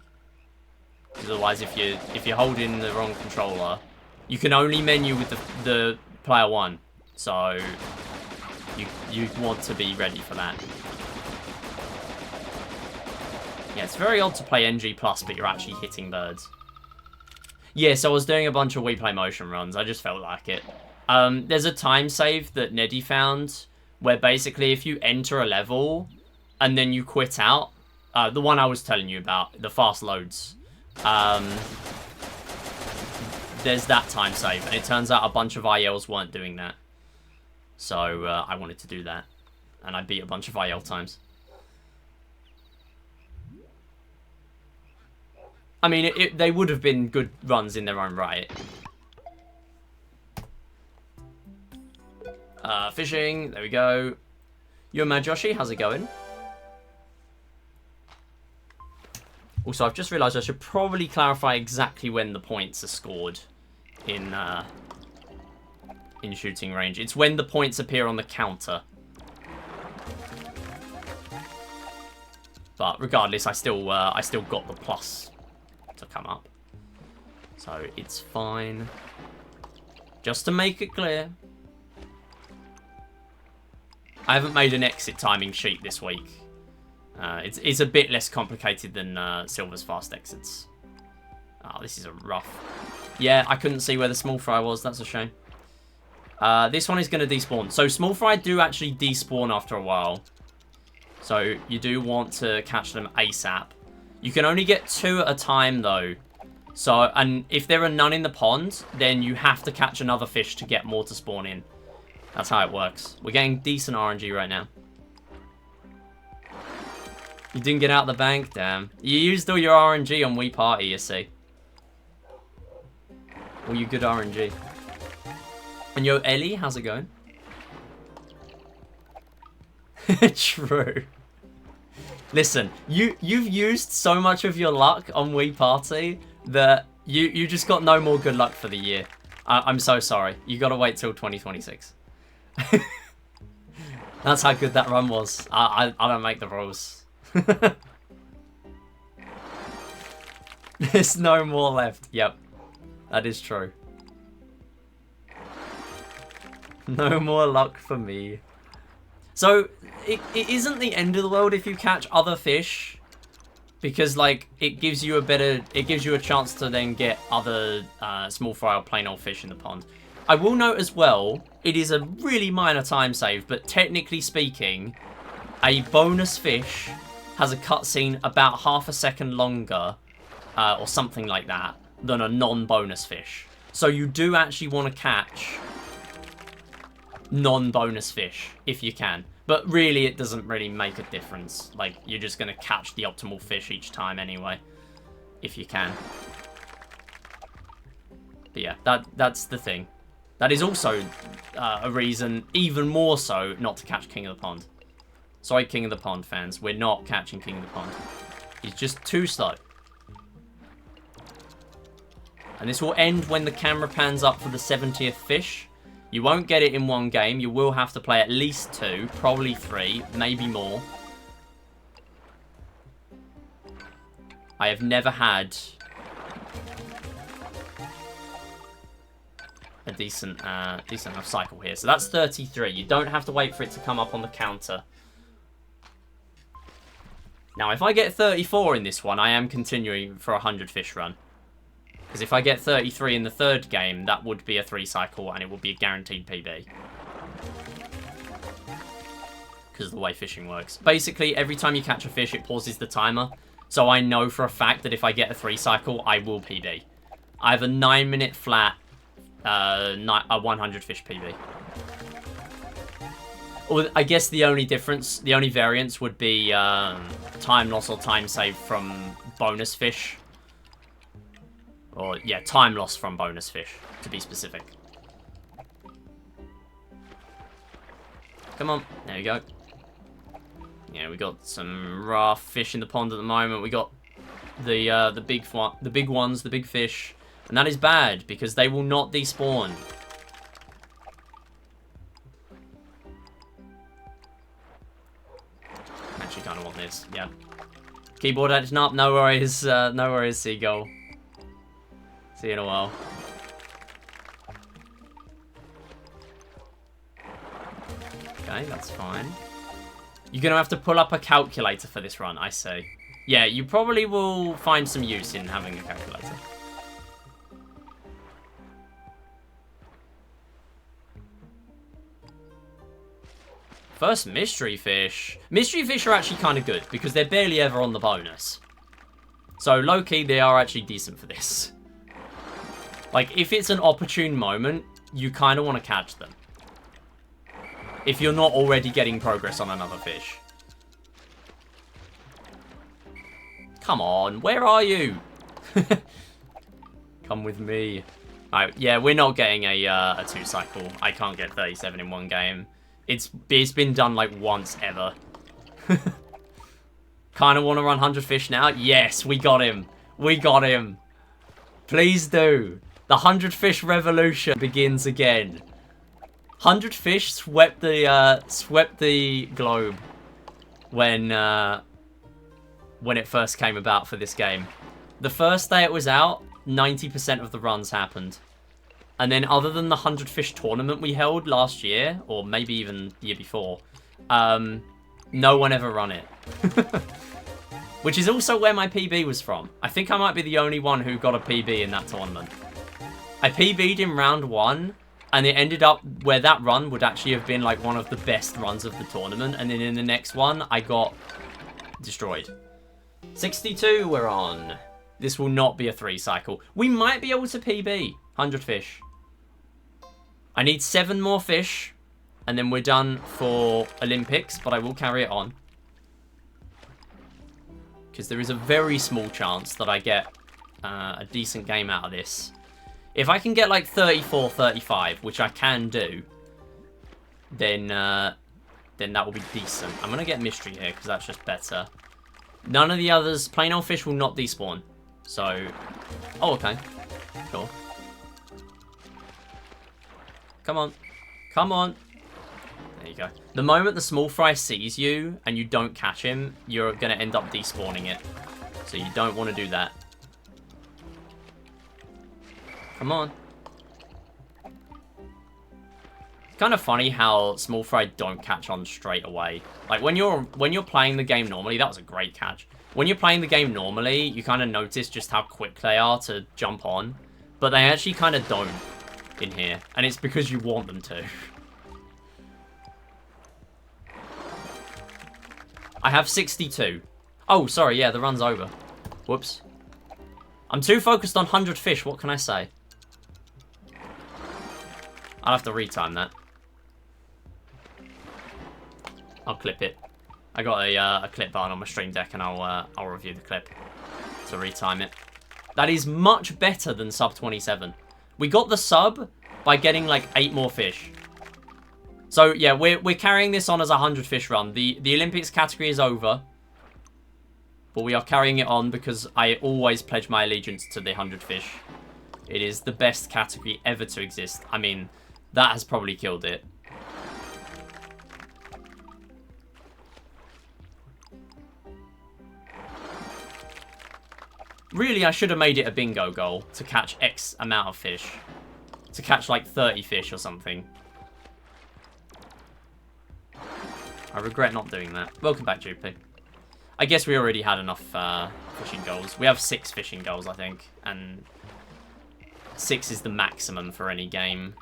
Because otherwise, if you're holding the wrong controller, you can only menu with the player 1. So you want to be ready for that. Yeah, it's very odd to play NG+, but you're actually hitting birds. Yeah, so I was doing a bunch of We Play Motion runs. I just felt like it. There's a time save that Neddy found where basically if you enter a level and then you quit out, the one I was telling you about, the fast loads, there's that time save, and it turns out a bunch of ILs weren't doing that. So I wanted to do that, and I beat a bunch of IL times. I mean, they would have been good runs in their own right. Fishing, there we go. Yo, Joshi, how's it going? Also, I've just realised I should probably clarify exactly when the points are scored in shooting range. It's when the points appear on the counter. But regardless, I still got the plus to come up, so it's fine. Just to make it clear, I haven't made an exit timing sheet this week. It's a bit less complicated than Silver's fast exits. Oh, this is a rough. Yeah, I couldn't see where the small fry was. That's a shame. This one is going to despawn. So small fry do actually despawn after a while. So you do want to catch them ASAP. You can only get 2 at a time though. So, and if there are none in the pond, then you have to catch another fish to get more to spawn in. That's how it works. We're getting decent RNG right now. You didn't get out the bank? Damn. You used all your RNG on Wii Party, you see. All you good RNG. And yo, Ellie, how's it going? True. Listen, you've used so much of your luck on Wii Party that you just got no more good luck for the year. I'm so sorry. You gotta wait till 2026. That's how good that run was. I don't make the rules. There's no more left. Yep. That is true. No more luck for me. So, it isn't the end of the world if you catch other fish. Because, like, it gives you a chance to then get other small fry or plain old fish in the pond. I will note as well, it is a really minor time save, but technically speaking, a bonus fish has a cutscene about half a second longer, or something like that, than a non-bonus fish. So you do actually want to catch non-bonus fish if you can. But really, it doesn't really make a difference. Like, you're just going to catch the optimal fish each time anyway, if you can. But yeah, that's the thing. That is also a reason, even more so, not to catch King of the Pond. Sorry, King of the Pond fans. We're not catching King of the Pond. He's just too slow. And this will end when the camera pans up for the 70th fish. You won't get it in one game. You will have to play at least 2, probably 3, maybe more. I have never had a decent enough cycle here. So that's 33. You don't have to wait for it to come up on the counter. Now, if I get 34 in this one, I am continuing for a 100 fish run. Because if I get 33 in the 3rd game, that would be a 3 cycle and it would be a guaranteed PB. Because of the way fishing works. Basically, every time you catch a fish, it pauses the timer. So I know for a fact that if I get a 3 cycle, I will PB. I have a 9-minute flat, a 100 fish PB. Or I guess the only difference, the only variance would be time loss or time save from bonus fish. Or, yeah, time loss from bonus fish, to be specific. Come on. There you go. Yeah, we got some rough fish in the pond at the moment. We got the big ones, the big fish. And that is bad, because they will not despawn. Actually kind of want this, yeah. Keyboard edge, no worries, no worries, Seagull. See you in a while. Okay, that's fine. You're going to have to pull up a calculator for this run, I see. Yeah, you probably will find some use in having a calculator. First mystery fish. Mystery fish are actually kind of good, because they're barely ever on the bonus. So, low-key, they are actually decent for this. Like, if it's an opportune moment, you kind of want to catch them. If you're not already getting progress on another fish. Come on, where are you? Come with me. Alright, yeah, we're not getting a 2 cycle. I can't get 37 in one game. It's been done like once ever. Kind of want to run 100 fish now? Yes, we got him. We got him. Please do. The 100 fish revolution begins again. 100 fish swept the globe when it first came about for this game. The first day it was out, 90% of the runs happened. And then other than the 100 fish tournament we held last year, or maybe even the year before, no one ever run it. Which is also where my PB was from. I think I might be the only one who got a PB in that tournament. I PB'd in round 1, and it ended up where that run would actually have been like one of the best runs of the tournament, and then in the next one, I got destroyed. 62 we're on. This will not be a 3 cycle. We might be able to PB 100 fish. I need 7 more fish, and then we're done for Olympics, but I will carry it on. Because there is a very small chance that I get a decent game out of this. If I can get like 34, 35, which I can do, then that will be decent. I'm going to get mystery here because that's just better. None of the others, plain old fish will not despawn. So, oh, okay. Cool. Come on. Come on. There you go. The moment the small fry sees you and you don't catch him, you're going to end up despawning it. So you don't want to do that. Come on. It's kind of funny how small fry don't catch on straight away. Like when you're playing the game normally, that was a great catch. When you're playing the game normally, you kind of notice just how quick they are to jump on. But they actually kind of don't in here. And it's because you want them to. I have 62. Oh, sorry, yeah, the run's over. Whoops. I'm too focused on 100 fish. What can I say? I'll have to retime that. I'll clip it. I got a clip button on my stream deck, and I'll review the clip to retime it. That is much better than sub 27. We got the sub by getting like 8 more fish. So yeah, we're carrying this on as a 100 fish run. The Olympics category is over, but we are carrying it on because I always pledge my allegiance to the 100 fish. It is the best category ever to exist. I mean, that has probably killed it. Really, I should have made it a bingo goal to catch X amount of fish. To catch like 30 fish or something. I regret not doing that. Welcome back, JP. I guess we already had enough fishing goals. We have 6 fishing goals, I think. And 6 is the maximum for any game.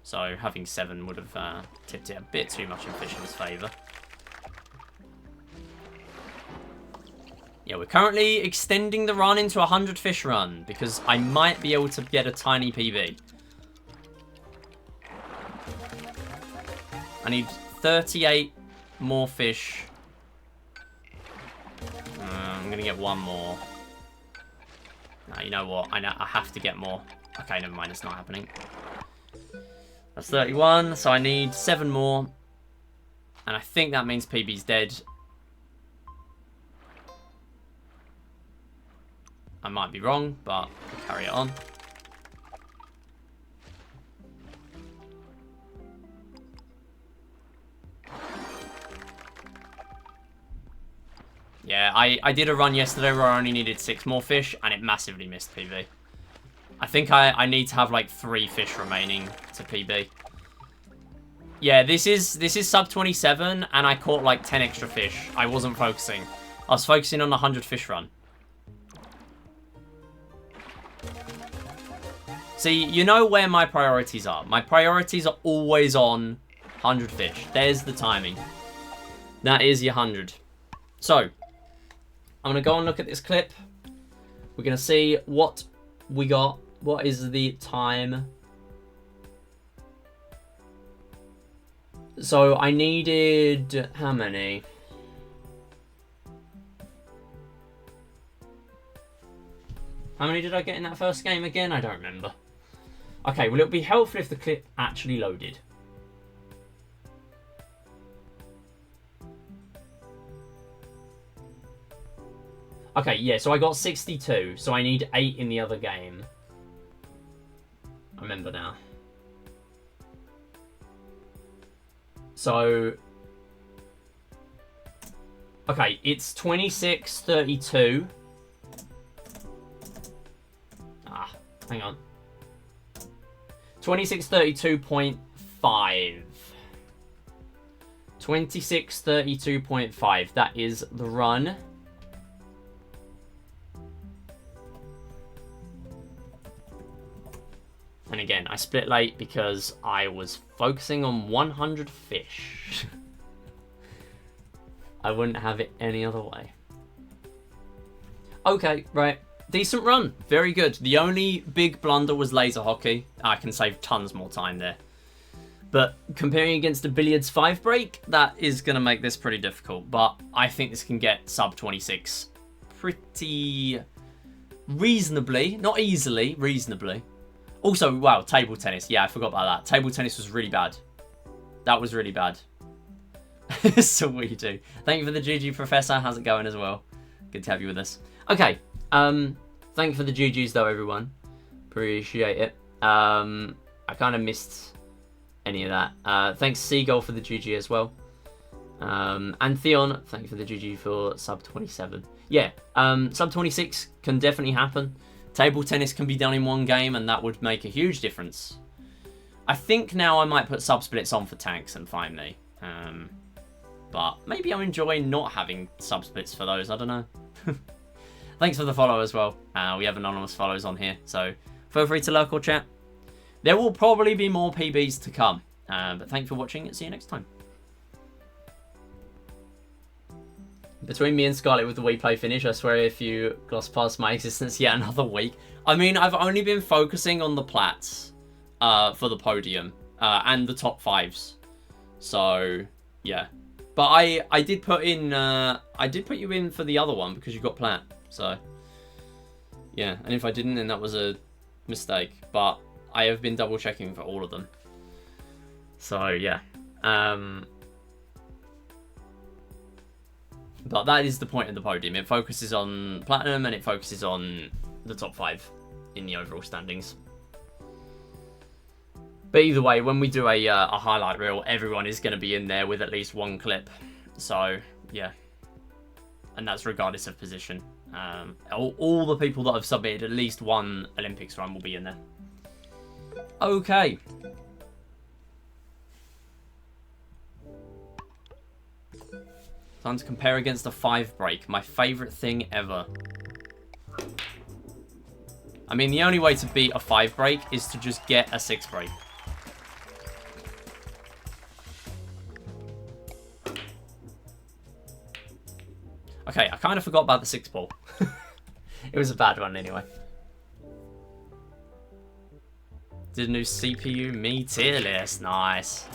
So having 7 would have tipped it a bit too much in fishing's favour. Yeah, we're currently extending the run into a 100 fish run because I might be able to get a tiny PB. I need 38 more fish. I'm going to get 1 more. No, you know what? I have to get more. Okay, never mind. It's not happening. That's 31, so I need 7 more. And I think that means PB's dead. I might be wrong, but we'll carry it on. Yeah, I did a run yesterday where I only needed 6 more fish, and it massively missed PB. I think I need to have like 3 fish remaining to PB. Yeah, this is sub 27, and I caught like 10 extra fish. I wasn't focusing. I was focusing on the 100 fish run. See, you know where my priorities are. My priorities are always on 100 fish. There's the timing. That is your 100. So, I'm going to go and look at this clip. We're going to see what we got. What is the time? So, I needed... how many? How many did I get in that first game again? I don't remember. Okay, well, it would be helpful if the clip actually loaded. Okay, yeah, so I got 62, so I need 8 in the other game. I remember now. So... okay, it's 26:32. Ah, hang on. 26:32.5. 26:32.5. That is the run. And again, I split late because I was focusing on 100 fish. I wouldn't have it any other way. Okay, right. Decent run. Very good. The only big blunder was laser hockey. I can save tons more time there. But comparing against a billiards 5 break, that is going to make this pretty difficult. But I think this can get sub 26 pretty reasonably. Not easily, reasonably. Also, wow, table tennis. Yeah, I forgot about that. Table tennis was really bad. That was really bad. So what you do. Thank you for the GG, Professor. How's it going as well? Good to have you with us. Okay. Thank you for the GGs though, everyone. Appreciate it. I kind of missed any of that. Thanks Seagull for the GG as well. And Theon, thank you for the GG for sub 27. Yeah, sub 26 can definitely happen. Table tennis can be done in one game, and that would make a huge difference. I think now I might put sub splits on for tanks and find me. But maybe I'm enjoying not having sub splits for those. I don't know. Thanks for the follow as well. We have anonymous follows on here, so feel free to lurk or chat. There will probably be more PBs to come. But thanks for watching and see you next time. Between me and Scarlett with the We Play finish, I swear if you gloss past my existence yet another week. I mean, I've only been focusing on the plats for the podium and the top 5s. So, yeah. But I did put in, I did put you in for the other one because you got plat. So, yeah. And if I didn't, then that was a mistake. But I have been double checking for all of them. So, yeah. But that is the point of the podium. It focuses on platinum and it focuses on the top 5 in the overall standings. But either way, when we do a highlight reel, everyone is going to be in there with at least one clip. So, yeah. And that's regardless of position. All the people that have submitted at least one Olympics run will be in there. Okay. Time to compare against a 5 break. My favourite thing ever. I mean, the only way to beat a 5 break is to just get a 6 break. Okay, I kind of forgot about the 6 ball. It was a bad one anyway. Did a new CPU me tier list. Nice.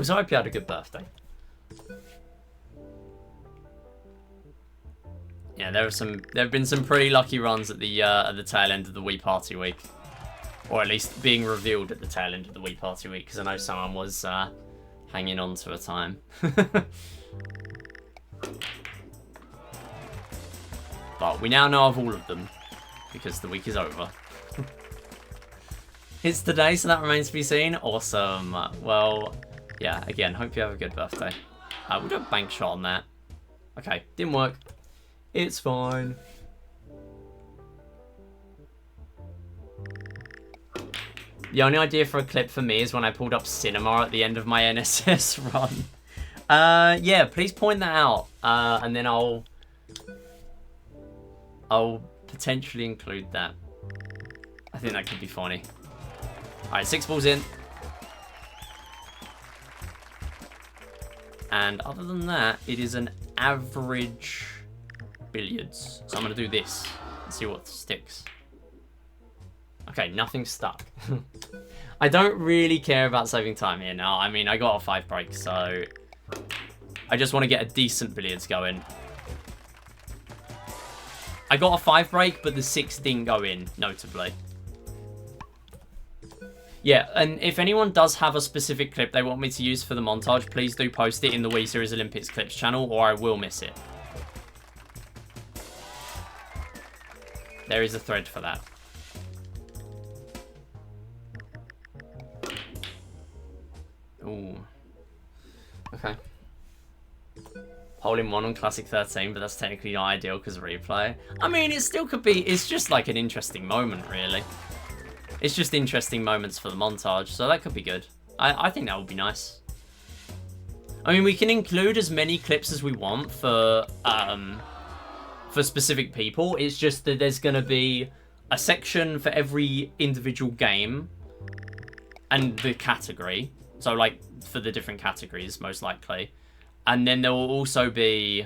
So I hope you had a good birthday. Yeah, there have been some pretty lucky runs at the tail end of the Wii Party week, or at least being revealed at the tail end of the Wii Party week, because I know someone was hanging on to a time. But we now know of all of them because the week is over. It's today, so that remains to be seen. Awesome. Well. Yeah, again, hope you have a good birthday. We'll do a bank shot on that. Okay, didn't work. It's fine. The only idea for a clip for me is when I pulled up cinema at the end of my NSS run. Yeah, please point that out. And then I'll potentially include that. I think that could be funny. Alright, 6 balls in. And other than that, it is an average billiards. So I'm going to do this and see what sticks. Okay, nothing stuck. I don't really care about saving time here now. I mean, I got a 5 break, so I just want to get a decent billiards going. I got a 5 break, but the 6 didn't go in, notably. Yeah, and if anyone does have a specific clip they want me to use for the montage, please do post it in the Wii Series Olympics Clips channel, or I will miss it. There is a thread for that. Ooh. Okay. Hole in one on Classic 13, but that's technically not ideal because of replay. I mean, it still could be. It's just like an interesting moment, really. It's just interesting moments for the montage, so that could be good. I think that would be nice. I mean, we can include as many clips as we want for specific people. It's just that there's going to be a section for every individual game and the category. So, like, for the different categories, most likely. And then there will also be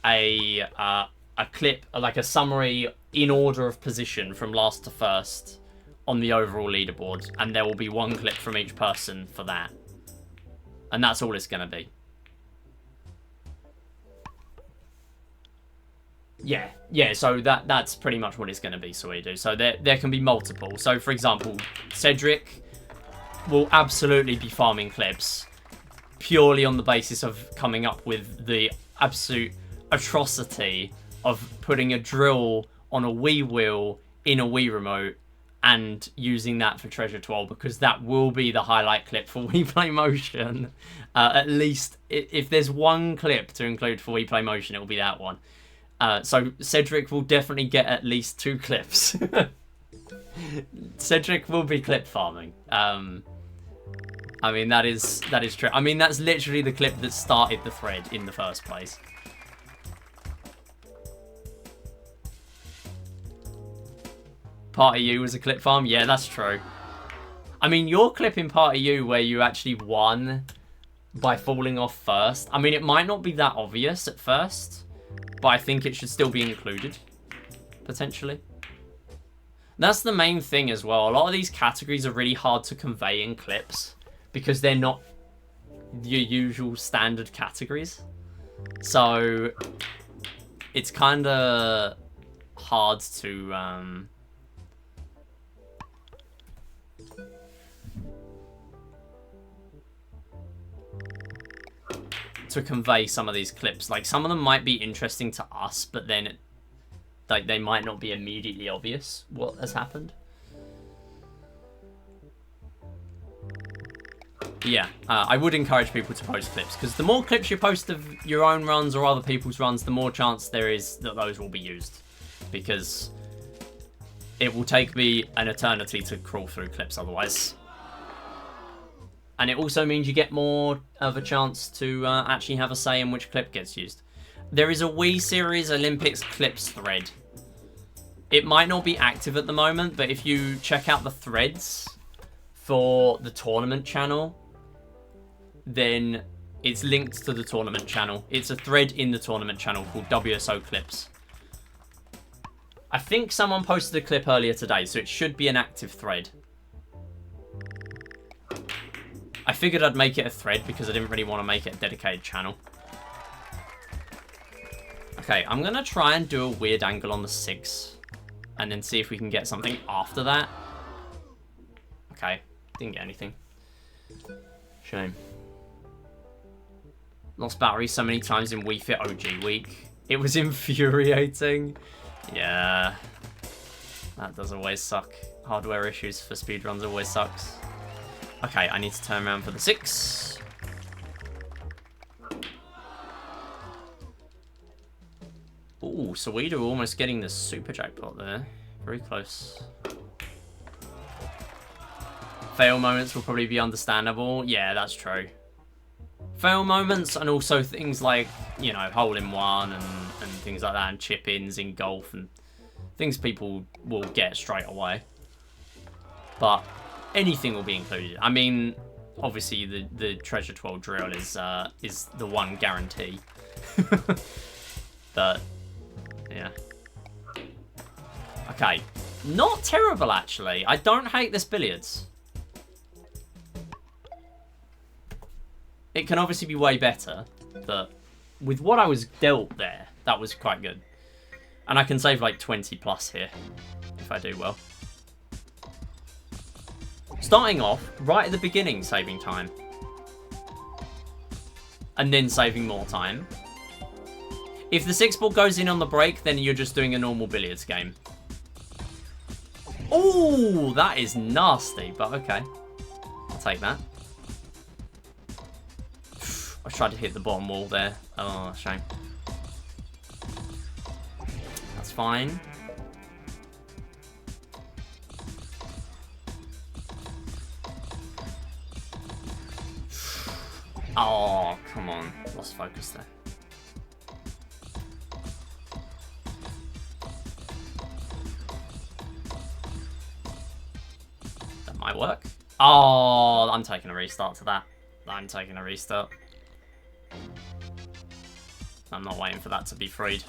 a clip, like a summary in order of position from last to first on the overall leaderboard, and there will be one clip from each person for that, and that's all it's going to be. Yeah, so that's pretty much what it's going to be. So we do. So there can be multiple. So for example, Cedric will absolutely be farming clips purely on the basis of coming up with the absolute atrocity of putting a drill on a Wii wheel in a Wii remote and using that for Treasure 12, because that will be the highlight clip for Wii Play Motion. At least, if there's one clip to include for Wii Play Motion, it will be that one. So Cedric will definitely get at least 2 clips. Cedric will be clip farming. I mean, that is true. I mean, that's literally the clip that started the thread in the first place. Part of you was a clip farm? Yeah, that's true. I mean, your clip in Part of You where you actually won by falling off first. I mean, it might not be that obvious at first, but I think it should still be included, potentially. That's the main thing as well. A lot of these categories are really hard to convey in clips because they're not your usual standard categories. So it's kind of hard to convey some of these clips. Like, some of them might be interesting to us, but then like they might not be immediately obvious what has happened. Yeah, I would encourage people to post clips, because the more clips you post of your own runs or other people's runs, the more chance there is that those will be used, because it will take me an eternity to crawl through clips otherwise. And it also means you get more of a chance to actually have a say in which clip gets used. There is a Wii Series Olympics clips thread. It might not be active at the moment, but if you check out the threads for the tournament channel, then it's linked to the tournament channel. It's a thread in the tournament channel called WSO Clips. I think someone posted a clip earlier today, so it should be an active thread. I figured I'd make it a thread because I didn't really want to make it a dedicated channel. Okay, I'm going to try and do a weird angle on the 6. And then see if we can get something after that. Okay, didn't get anything. Shame. Lost battery so many times in Wii Fit OG week. It was infuriating. Yeah. That does always suck. Hardware issues for speedruns always sucks. Okay, I need to turn around for the 6. Ooh, Sweeto almost getting the super jackpot there. Very close. Fail moments will probably be understandable. Yeah, that's true. Fail moments, and also things like, you know, hole-in-one and things like that, and chip-ins in golf, and things people will get straight away. But anything will be included. I mean, obviously the Treasure 12 drill is the one guarantee. But yeah. Okay. Not terrible, actually. I don't hate this billiards. It can obviously be way better, but with what I was dealt there, that was quite good. And I can save like 20 plus here, if I do well. Starting off, right at the beginning, saving time. And then saving more time. If the 6 ball goes in on the break, then you're just doing a normal billiards game. Oh, that is nasty, but okay. I'll take that. I tried to hit the bottom wall there. Oh, shame. That's fine. Oh, come on. Lost focus there. That might work. Oh, I'm taking a restart to that. I'm taking a restart. I'm not waiting for that to be freed.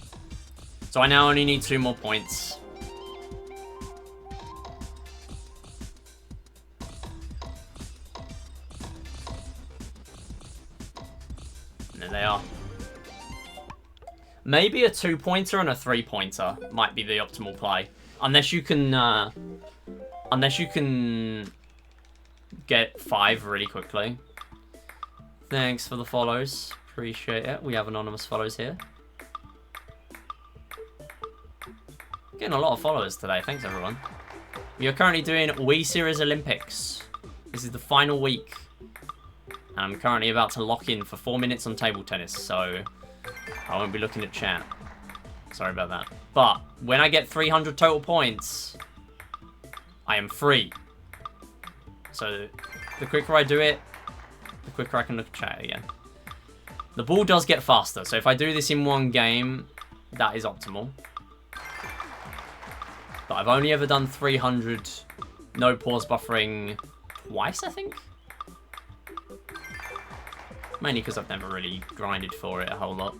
So I now only need 2 more points. And there they are. Maybe a 2-pointer and a 3-pointer might be the optimal play. Unless you can get 5 really quickly. Thanks for the follows. Appreciate it. We have anonymous follows here. Getting a lot of followers today. Thanks, everyone. We are currently doing Wii Series Olympics. This is the final week. And I'm currently about to lock in for 4 minutes on table tennis, so I won't be looking at chat. Sorry about that. But when I get 300 total points, I am free. So the quicker I do it, the quicker I can look at chat again. The ball does get faster, so if I do this in one game, that is optimal. But I've only ever done 300 no pause buffering twice, I think. Mainly because I've never really grinded for it a whole lot.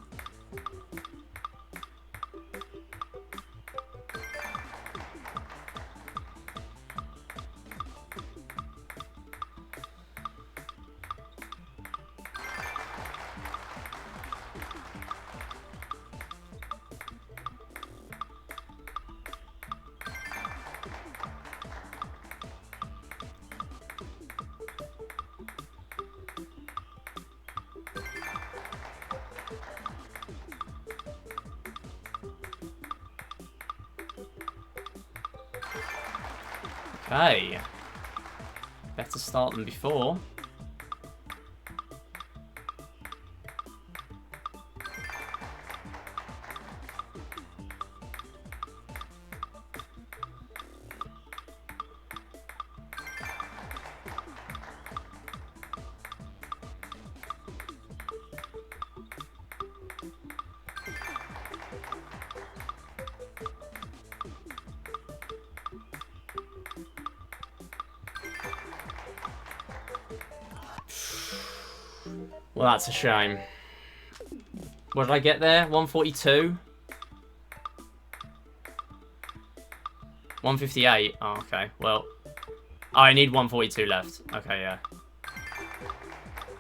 Okay. Better start than before. Well, that's a shame. What did I get there? 142? 158? Oh, okay. Well, I need 142 left. Okay, yeah.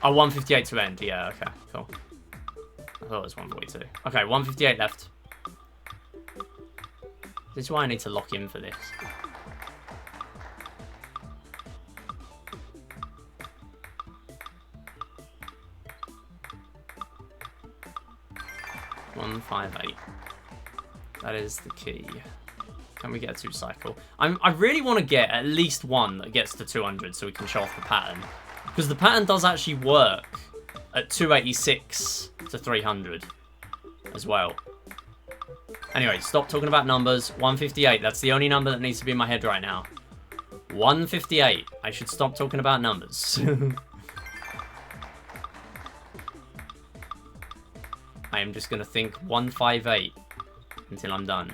Oh, 158 to end. Yeah, okay, cool. I thought it was 142. Okay, 158 left. This is why I need to lock in for this. $158. That is the key. Can we get a 2 cycle? I really want to get at least one that gets to 200 so we can show off the pattern. Because the pattern does actually work at 286 to 300 as well. Anyway, stop talking about numbers. 158. That's the only number that needs to be in my head right now. 158. I should stop talking about numbers. I am just going to think 158 until I'm done.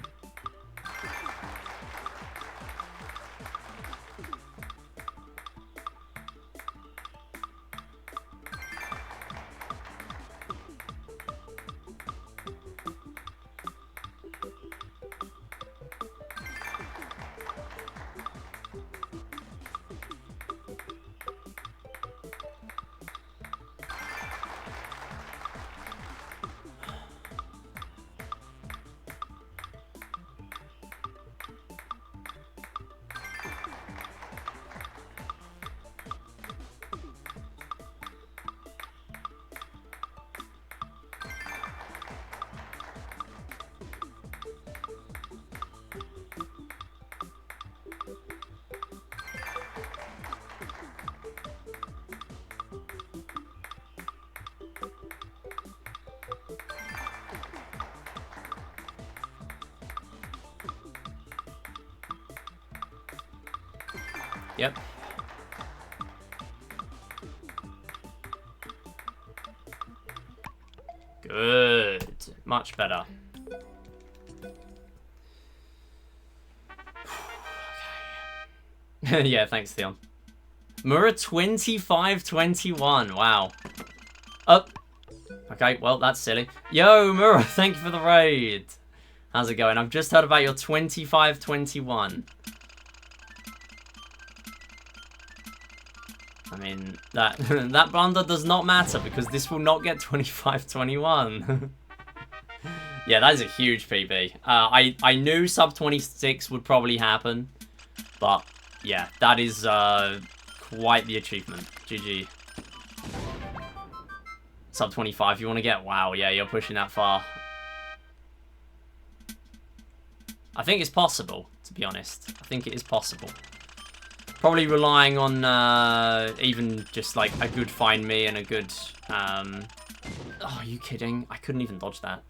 Yep. Good. Much better. Okay. Yeah, thanks, Theon. Mura 25-21. Wow. Up. Okay, well, that's silly. Yo, Mura, thank you for the raid. How's it going? I've just heard about your 25-21. I mean, that blunder does not matter because this will not get 25-21. Yeah, that is a huge PB. I knew sub 26 would probably happen, but yeah, that is quite the achievement. GG. Sub 25 you want to get? Wow, yeah, you're pushing that far. I think it's possible, to be honest. I think it is possible. Probably relying on even just like a good find me and a good... oh, are you kidding? I couldn't even dodge that.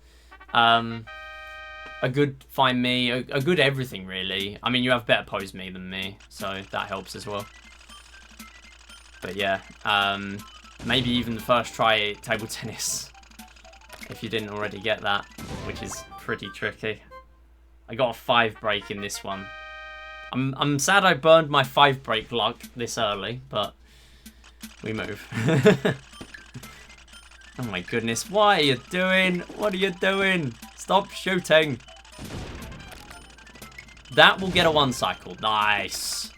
A good find me, a good everything really. I mean, you have better pose me than me, so that helps as well. But yeah, maybe even the first try table tennis, if you didn't already get that, which is pretty tricky. I got a 5 break in this one. I'm sad I burned my 5 break luck this early, but we move. Oh my goodness, what are you doing? What are you doing? Stop shooting. That will get a 1 cycle. Nice.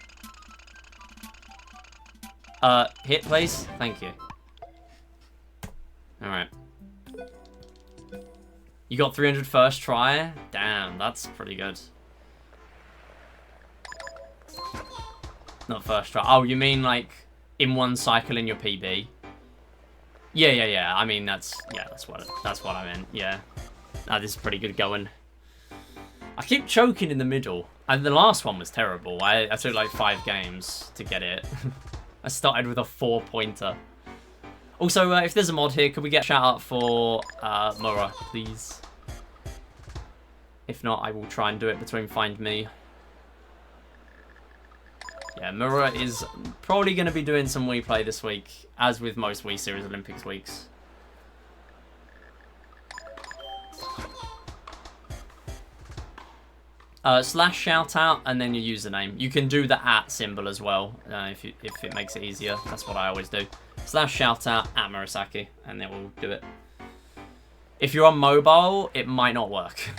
Hit please. Thank you. Alright. You got 300 first try? Damn, that's pretty good. Not first try. Oh, you mean like in 1 cycle in your PB? Yeah. I mean that's what I meant. Yeah. Nah, this is pretty good going. I keep choking in the middle. And the last one was terrible. I took like 5 games to get it. I started with a 4-pointer. Also, if there's a mod here, could we get a shout out for Mura, please? If not, I will try and do it between Find Me. Yeah, Mura is probably going to be doing some Wii play this week, as with most Wii Series Olympics weeks. Slash shout out and then your username. You can do the @ symbol as well if it makes it easier. That's what I always do. Slash shout out @ Murasaki and then we'll do it. If you're on mobile, it might not work.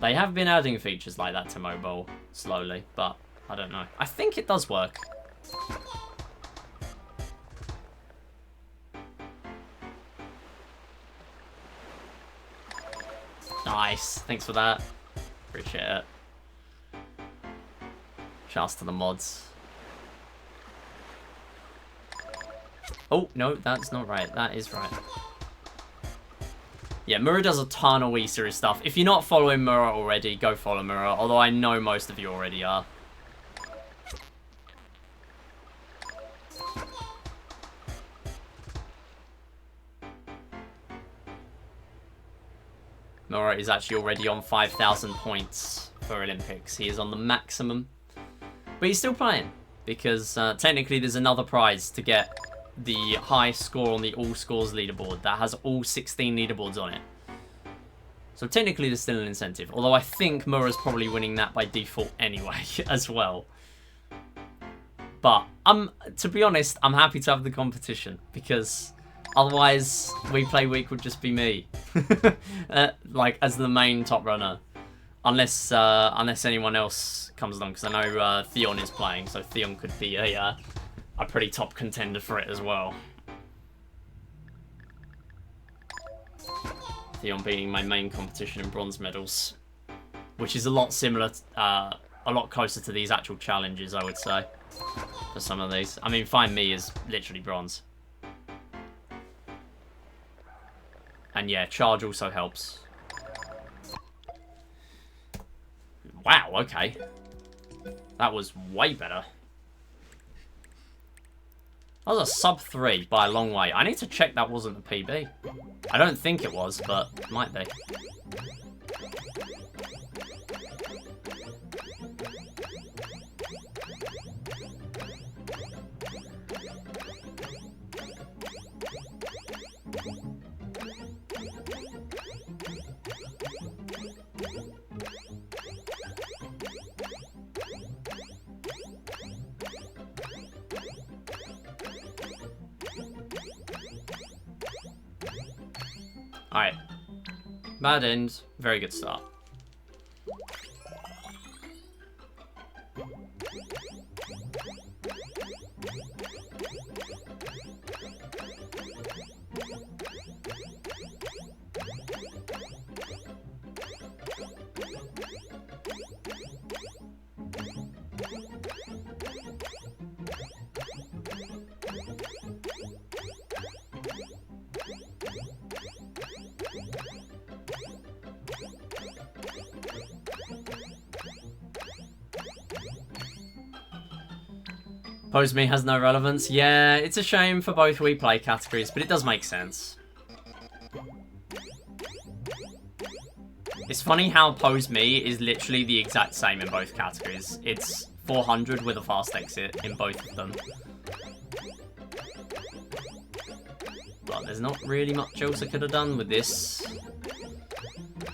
They have been adding features like that to mobile slowly, but I don't know. I think it does work. Nice. Thanks for that. Appreciate it. Shouts to the mods. Oh, no, that's not right. That is right. Yeah, Mura does a ton of Wii Series stuff. If you're not following Mura already, go follow Mura. Although I know most of you already are. Mura is actually already on 5,000 points for Olympics. He is on the maximum. But he's still playing. Because technically there's another prize to get the high score on the all scores leaderboard. That has all 16 leaderboards on it. So technically there's still an incentive. Although I think Mura's probably winning that by default anyway as well. But to be honest, I'm happy to have the competition. Because otherwise, We Play Week would just be me. Like, as the main top runner. Unless anyone else comes along. Because I know Theon is playing. So Theon could be a pretty top contender for it as well. Theon being my main competition in bronze medals. Which is a lot similar, a lot closer to these actual challenges, I would say. For some of these. I mean, Find Me is literally bronze. And yeah, charge also helps. Wow, okay. That was way better. That was a sub 3 by a long way. I need to check that wasn't a PB. I don't think it was, but it might be. Alright. Bad end. Very good start. Pose Me has no relevance. Yeah, it's a shame for both We Play categories, but it does make sense. It's funny how Pose Me is literally the exact same in both categories. It's 400 with a fast exit in both of them. But there's not really much else I could have done with this.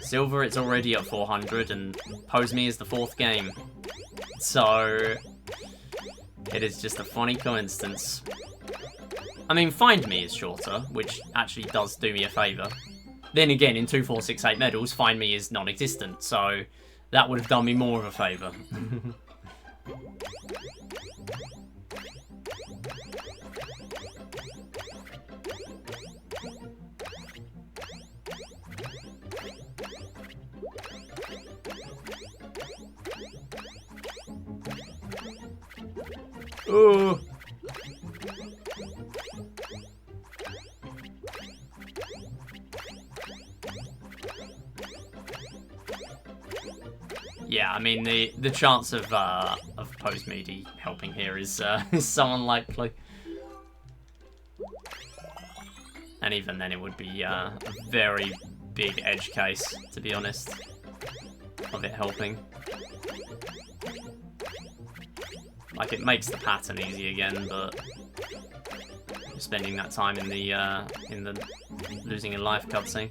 Silver, it's already at 400, and Pose Me is the 4th game. So, it is just a funny coincidence. I mean, Find Me is shorter, which actually does do me a favour. Then again, in 2, 4, 6, 8 medals, Find Me is non-existent, so that would have done me more of a favour. Ooh. Yeah, I mean the chance of Pose Me helping here is so unlikely, and even then it would be a very big edge case, to be honest, of it helping. Like, it makes the pattern easy again, but you're spending that time in the losing your life cutscene.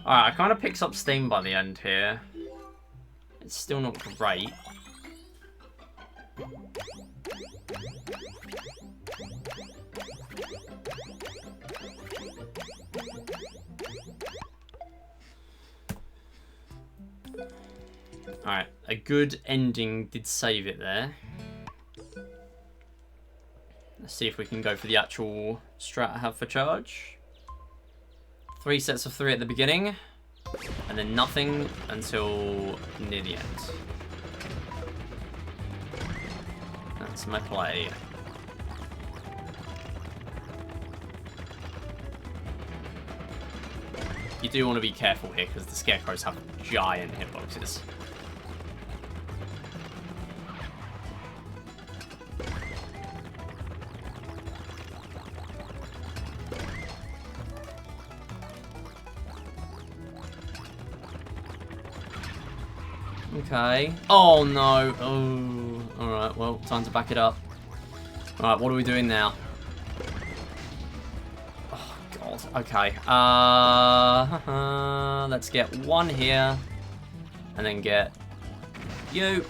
Alright, I kind of picks up steam by the end here. It's still not great. Alright, a good ending did save it there. Let's see if we can go for the actual strat I have for charge. 3 sets of 3 at the beginning, and then nothing until near the end. That's my play. You do want to be careful here, because the scarecrows have giant hitboxes. Okay. Oh, no. Oh. Alright, well, time to back it up. Alright, what are we doing now? Oh, God. Okay. Let's get 1 here. And then get you.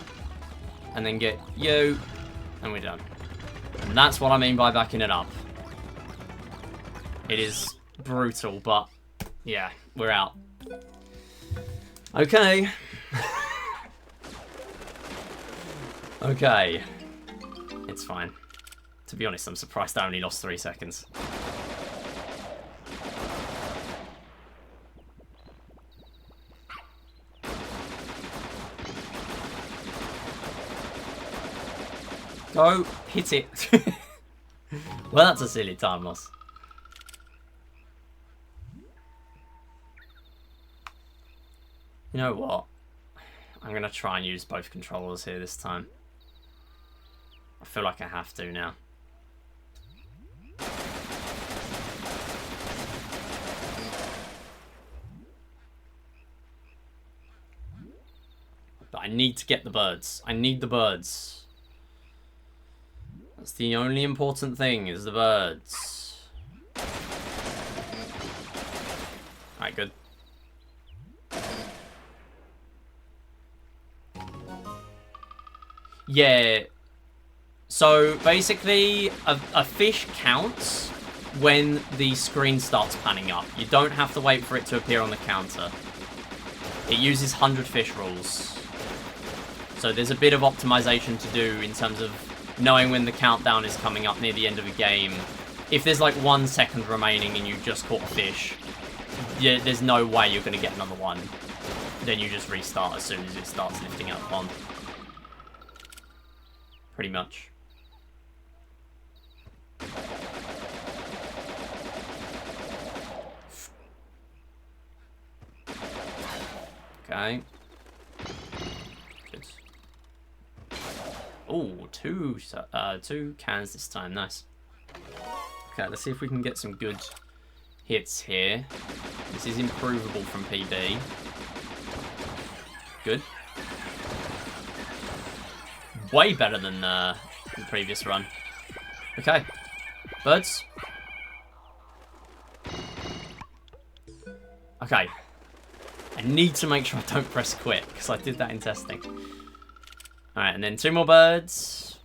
And then get you. And we're done. And that's what I mean by backing it up. It is brutal, but yeah, we're out. Okay. Okay. It's fine. To be honest, I'm surprised I only lost 3 seconds. Go, hit it. Well, that's a silly time loss. You know what? I'm going to try and use both controllers here this time. I feel like I have to now. But I need to get the birds. I need the birds. That's the only important thing, is the birds. Alright, good. Yeah. So, basically, a fish counts when the screen starts panning up. You don't have to wait for it to appear on the counter. It uses 100 fish rules. So there's a bit of optimization to do in terms of knowing when the countdown is coming up near the end of a game. If there's like 1 second remaining and you just caught a fish, there's no way you're going to get another one. Then you just restart as soon as it starts lifting out the pond. Pretty much. Okay. Good. Oh, two cans this time. Nice. Okay, let's see if we can get some good hits here. This is improvable from PB. Good. Way better than the previous run. Okay. Birds. Okay. I need to make sure I don't press quit, because I did that in testing. Alright, and then 2 more birds.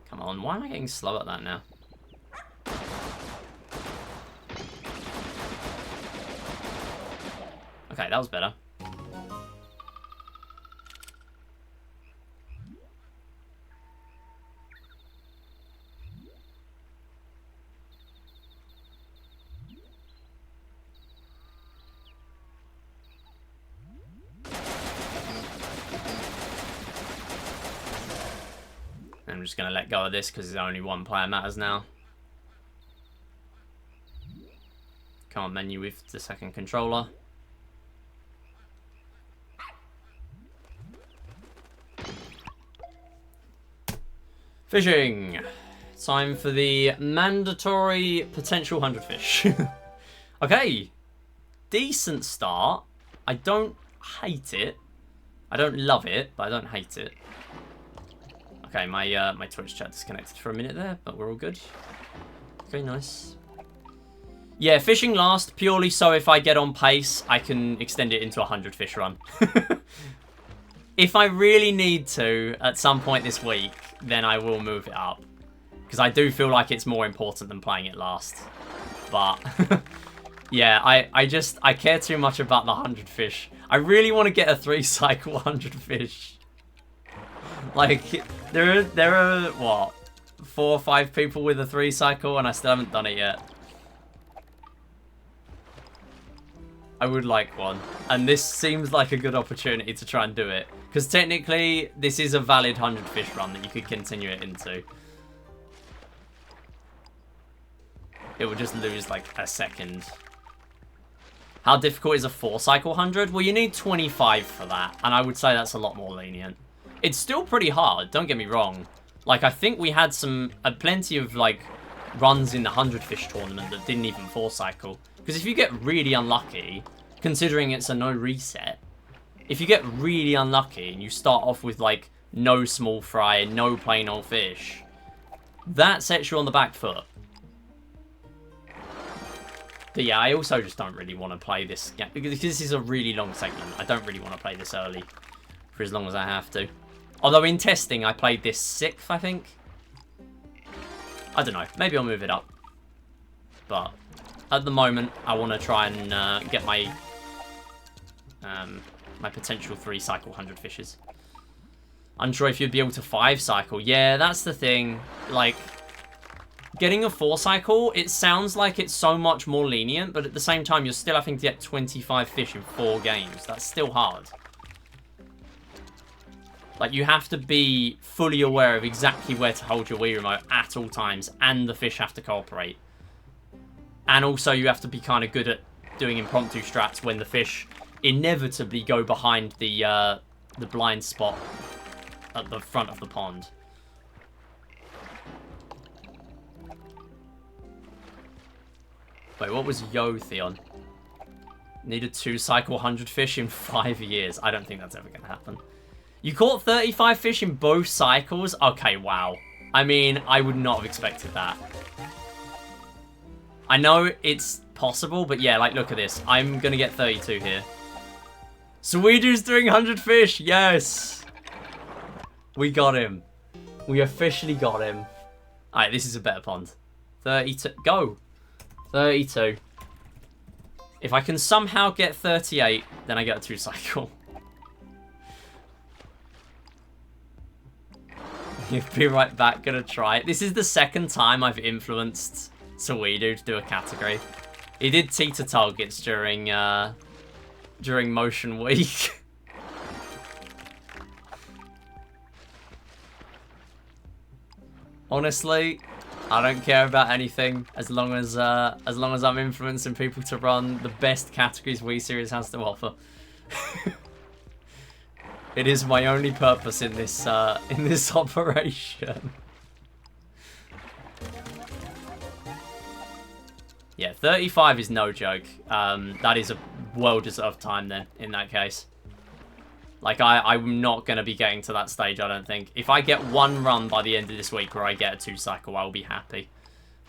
Come on, why am I getting slow at that now? Okay, that was better. I'm just going to let go of this because only 1 player matters now. Come on, menu with the second controller. Fishing! Time for the mandatory potential 100 fish. Okay. Decent start. I don't hate it. I don't love it, but I don't hate it. Okay, my Twitch chat disconnected for a minute there, but we're all good. Okay, nice. Yeah, fishing last, purely so if I get on pace, I can extend it into a 100 fish run. If I really need to, at some point this week, then I will move it up. Because I do feel like it's more important than playing it last. But, yeah, I care too much about the 100 fish. I really want to get a 3-cycle 100 fish. Like, there are, what, 4 or 5 people with a 3-cycle, and I still haven't done it yet. I would like one. And this seems like a good opportunity to try and do it. Because technically, this is a valid 100 fish run that you could continue it into. It would just lose, like, a second. How difficult is a 4-cycle 100? Well, you need 25 for that. And I would say that's a lot more lenient. It's still pretty hard, don't get me wrong. Like, I think we had plenty of, like, runs in the 100 fish tournament that didn't even 4-cycle. Because if you get really unlucky, considering it's a no reset, if you get really unlucky and you start off with, like, no small fry, no plain old fish, that sets you on the back foot. But yeah, I also just don't really want to play this game, because this is a really long segment. I don't really want to play this early for as long as I have to. Although in testing, I played this 6th, I think. I don't know. Maybe I'll move it up. But at the moment, I want to try and get my my potential 3-cycle 100 fishes. Unsure if you'd be able to 5-cycle. Yeah, that's the thing. Like, getting a 4-cycle, it sounds like it's so much more lenient, but at the same time, you're still having to get 25 fish in 4 games. That's still hard. Like, you have to be fully aware of exactly where to hold your Wii remote at all times, and the fish have to cooperate. And also, you have to be kind of good at doing impromptu strats when the fish inevitably go behind the blind spot at the front of the pond. Wait, what was Yo, Theon? Needed 2-cycle 100 fish in 5 years. I don't think that's ever going to happen. You caught 35 fish in both cycles? Okay, wow. I mean, I would not have expected that. I know it's possible, but yeah, like, look at this. I'm going to get 32 here. Sweedu's doing 100 fish. Yes. We got him. We officially got him. All right, this is a better pond. 32. Go. 32. If I can somehow get 38, then I get a 2-cycle. You'll be right back, gonna try it. This is the second time I've influenced Sweedu to do a category. He did teeter targets during Motion Week. Honestly, I don't care about anything as long as I'm influencing people to run the best categories Wii Series has to offer. It is my only purpose in this operation. Yeah, 35 is no joke. That is a well-deserved time then, in that case. Like, I'm not going to be getting to that stage, I don't think. If I get one run by the end of this week where I get a 2-cycle, I will be happy.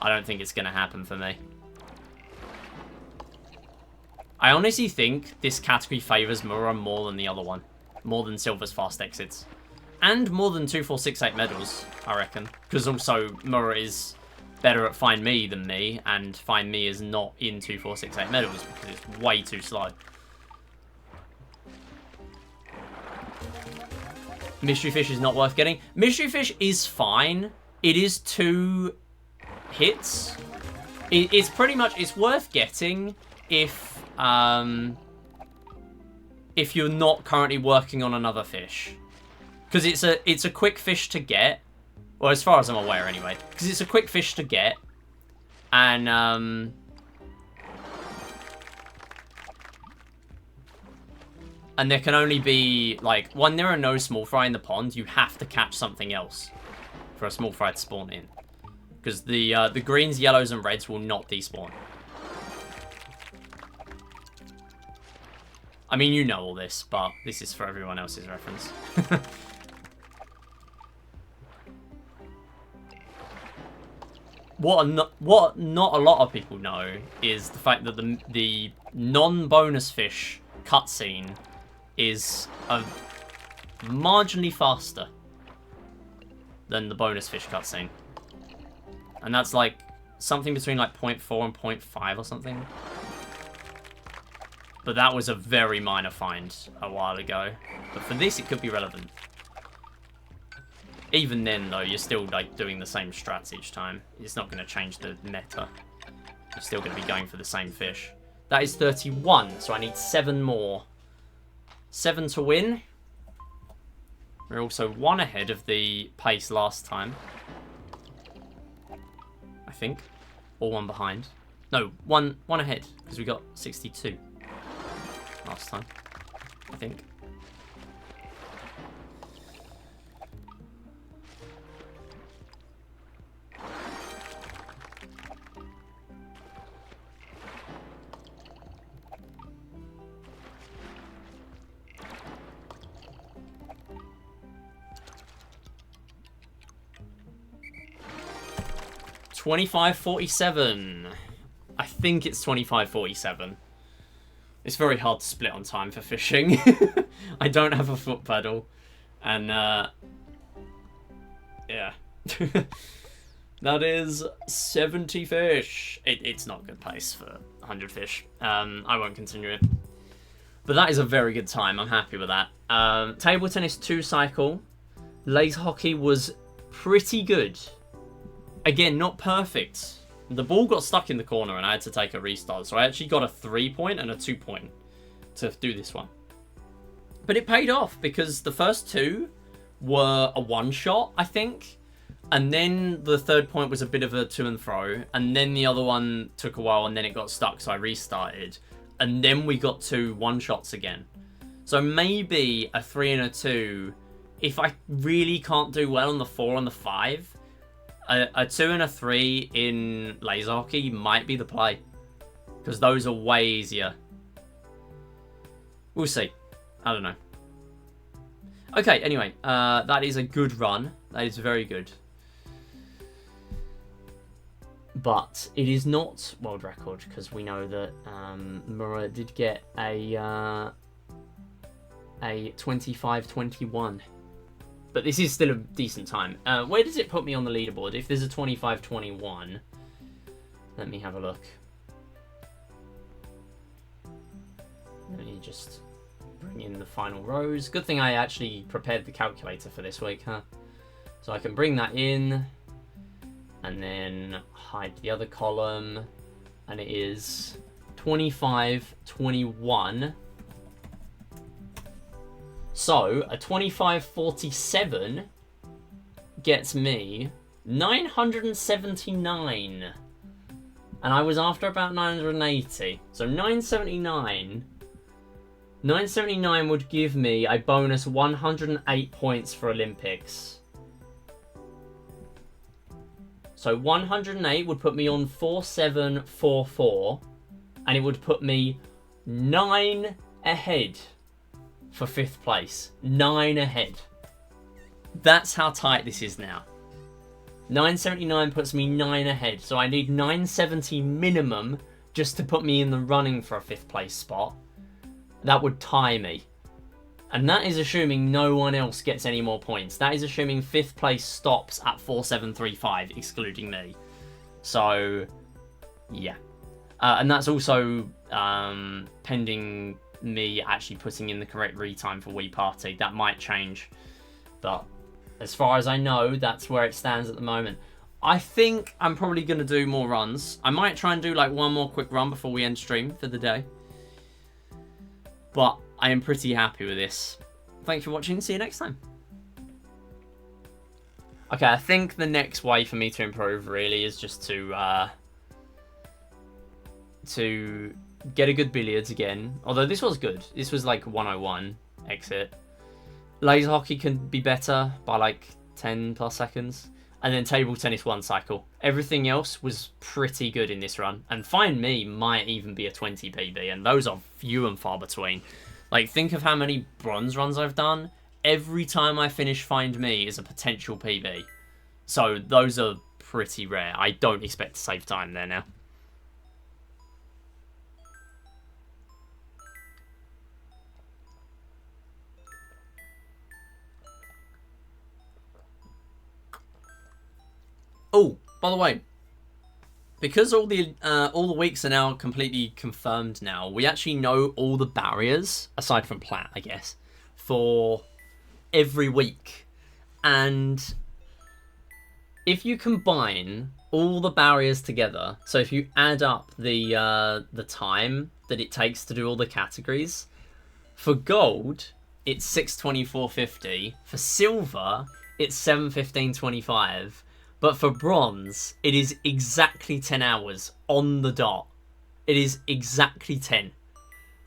I don't think it's going to happen for me. I honestly think this category favours Mura more than the other one. More than Silver's fast exits. And more than 2, 4, 6, 8 medals, I reckon. Because also, Mura is better at Find Me than me, and Find Me is not in 2, 4, 6, 8 medals because it's way too slow. Mystery Fish is not worth getting. Mystery Fish is fine. It is 2 hits. It's pretty much, it's worth getting if you're not currently working on another fish. Because it's a quick fish to get. Well, as far as I'm aware anyway. Because it's a quick fish to get. And there can only be, like, when there are no small fry in the pond, you have to catch something else for a small fry to spawn in. Because the greens, yellows, and reds will not despawn. I mean, you know all this, but this is for everyone else's reference. What not a lot of people know is the fact that the non-bonus fish cutscene is marginally faster than the bonus fish cutscene. And that's like something between like 0.4 and 0.5 or something. But that was a very minor find a while ago. But for this, it could be relevant. Even then, though, you're still like doing the same strats each time. It's not going to change the meta. You're still going to be going for the same fish. That is 31, so I need 7 more. 7 to win. We're also 1 ahead of the pace last time. I think. Or 1 behind. No, one ahead, because we got 62 last time, I think. $25.47. I think it's $25.47. It's very hard to split on time for fishing. I don't have a foot pedal. And, yeah. That is 70 fish. It's not good pace for 100 fish. I won't continue it. But that is a very good time. I'm happy with that. Table tennis 2-cycle. Laser hockey was pretty good. Again, not perfect. The ball got stuck in the corner and I had to take a restart. So I actually got a 3-point and a 2-point to do this one. But it paid off because the first 2 were a 1-shot, I think. And then the 3rd point was a bit of a to and fro. And then the other one took a while and then it got stuck. So I restarted. And then we got 2 1-shots again. So maybe a 3 and a 2. If I really can't do well on the 4 and the 5... A 2 and a 3 in laser hockey might be the play. Because those are way easier. We'll see. I don't know. Okay, anyway. That is a good run. That is very good. But it is not world record. Because we know that Mura did get a 25-21. But this is still a decent time. Where does it put me on the leaderboard? If there's a 25-21, let me have a look. Let me just bring in the final rows. Good thing I actually prepared the calculator for this week, huh? So I can bring that in and then hide the other column. And it is 25-21. So, a 25-47 gets me 979. And I was after about 980. So 979. 979 would give me a bonus 108 points for Olympics. So So 108 would put me on 4744, and it would put me 9 ahead for 5th place. 9 ahead. That's how tight this is now. 979 puts me 9 ahead, so I need 970 minimum just to put me in the running for a 5th place spot. That would tie me. And that is assuming no one else gets any more points. That is assuming 5th place stops at 4735, excluding me. So, yeah. And that's also pending me actually putting in the correct retime for Wii Party. That might change. But as far as I know, that's where it stands at the moment. I think I'm probably going to do more runs. I might try and do like one more quick run before we end stream for the day. But I am pretty happy with this. Thanks for watching. See you next time. Okay, I think the next way for me to improve really is just to get a good billiards again. Although this was good. This was like 101 exit. Laser hockey can be better by like 10 plus seconds. And then table tennis 1 cycle. Everything else was pretty good in this run. And Find Me might even be a 20 PB. And those are few and far between. Like, think of how many bronze runs I've done. Every time I finish Find Me is a potential PB. So those are pretty rare. I don't expect to save time there now. Oh, by the way, because all the weeks are now completely confirmed now, we actually know all the barriers, aside from Plat, I guess, for every week. And if you combine all the barriers together, so if you add up the time that it takes to do all the categories, for gold, it's 6:24:50. For silver, it's 7:15:25. But for bronze, it is exactly 10 hours on the dot. It is exactly 10.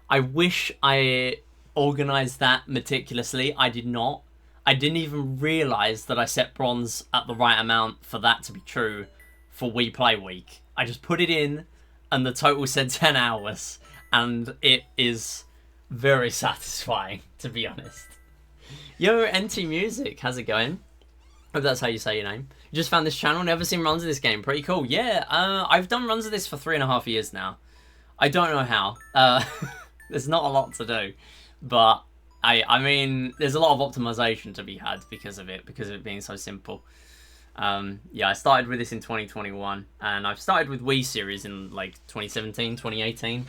I wish I organised that meticulously. I did not. I didn't even realise that I set bronze at the right amount for that to be true for We Play Week. I just put it in and the total said 10 hours. And it is very satisfying, to be honest. Yo, NT Music, how's it going? Hope that's how you say your name. You just found this channel, never seen runs of this game. Pretty cool. Yeah, I've done runs of this for 3.5 years now. I don't know how. There's not a lot to do. But, I mean, there's a lot of optimization to be had because of it being so simple. Yeah, I started with this in 2021. And I've started with Wii Series in, like, 2017, 2018.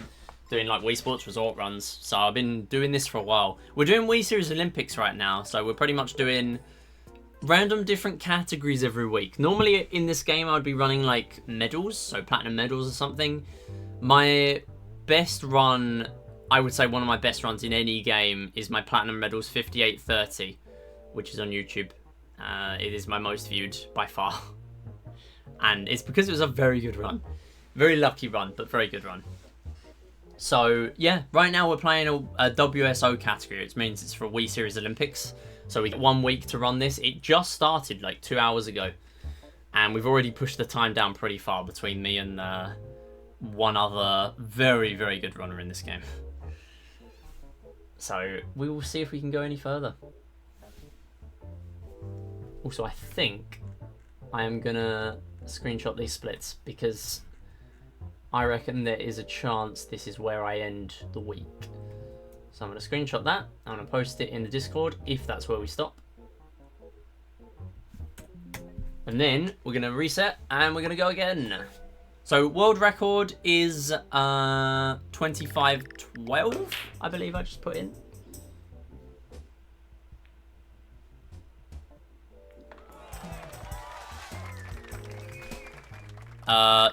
Doing, like, Wii Sports Resort runs. So I've been doing this for a while. We're doing Wii Series Olympics right now. So we're pretty much doing random different categories every week. Normally in this game I would be running like medals, so platinum medals or something. My best run, I would say one of my best runs in any game is my platinum medals 5830, which is on YouTube. It is my most viewed by far. And it's because it was a very good run. Very lucky run, but very good run. So yeah, right now we're playing a WSO category, which means it's for Wii Series Olympics. So we get 1 week to run this. It just started like 2 hours ago. And we've already pushed the time down pretty far between me and one other very, very good runner in this game. So we will see if we can go any further. Also, I think I am going to screenshot these splits because I reckon there is a chance this is where I end the week. So I'm going to screenshot that. I'm going to post it in the Discord if that's where we stop. And then we're going to reset and we're going to go again. So world record is 25:12, I believe I just put in.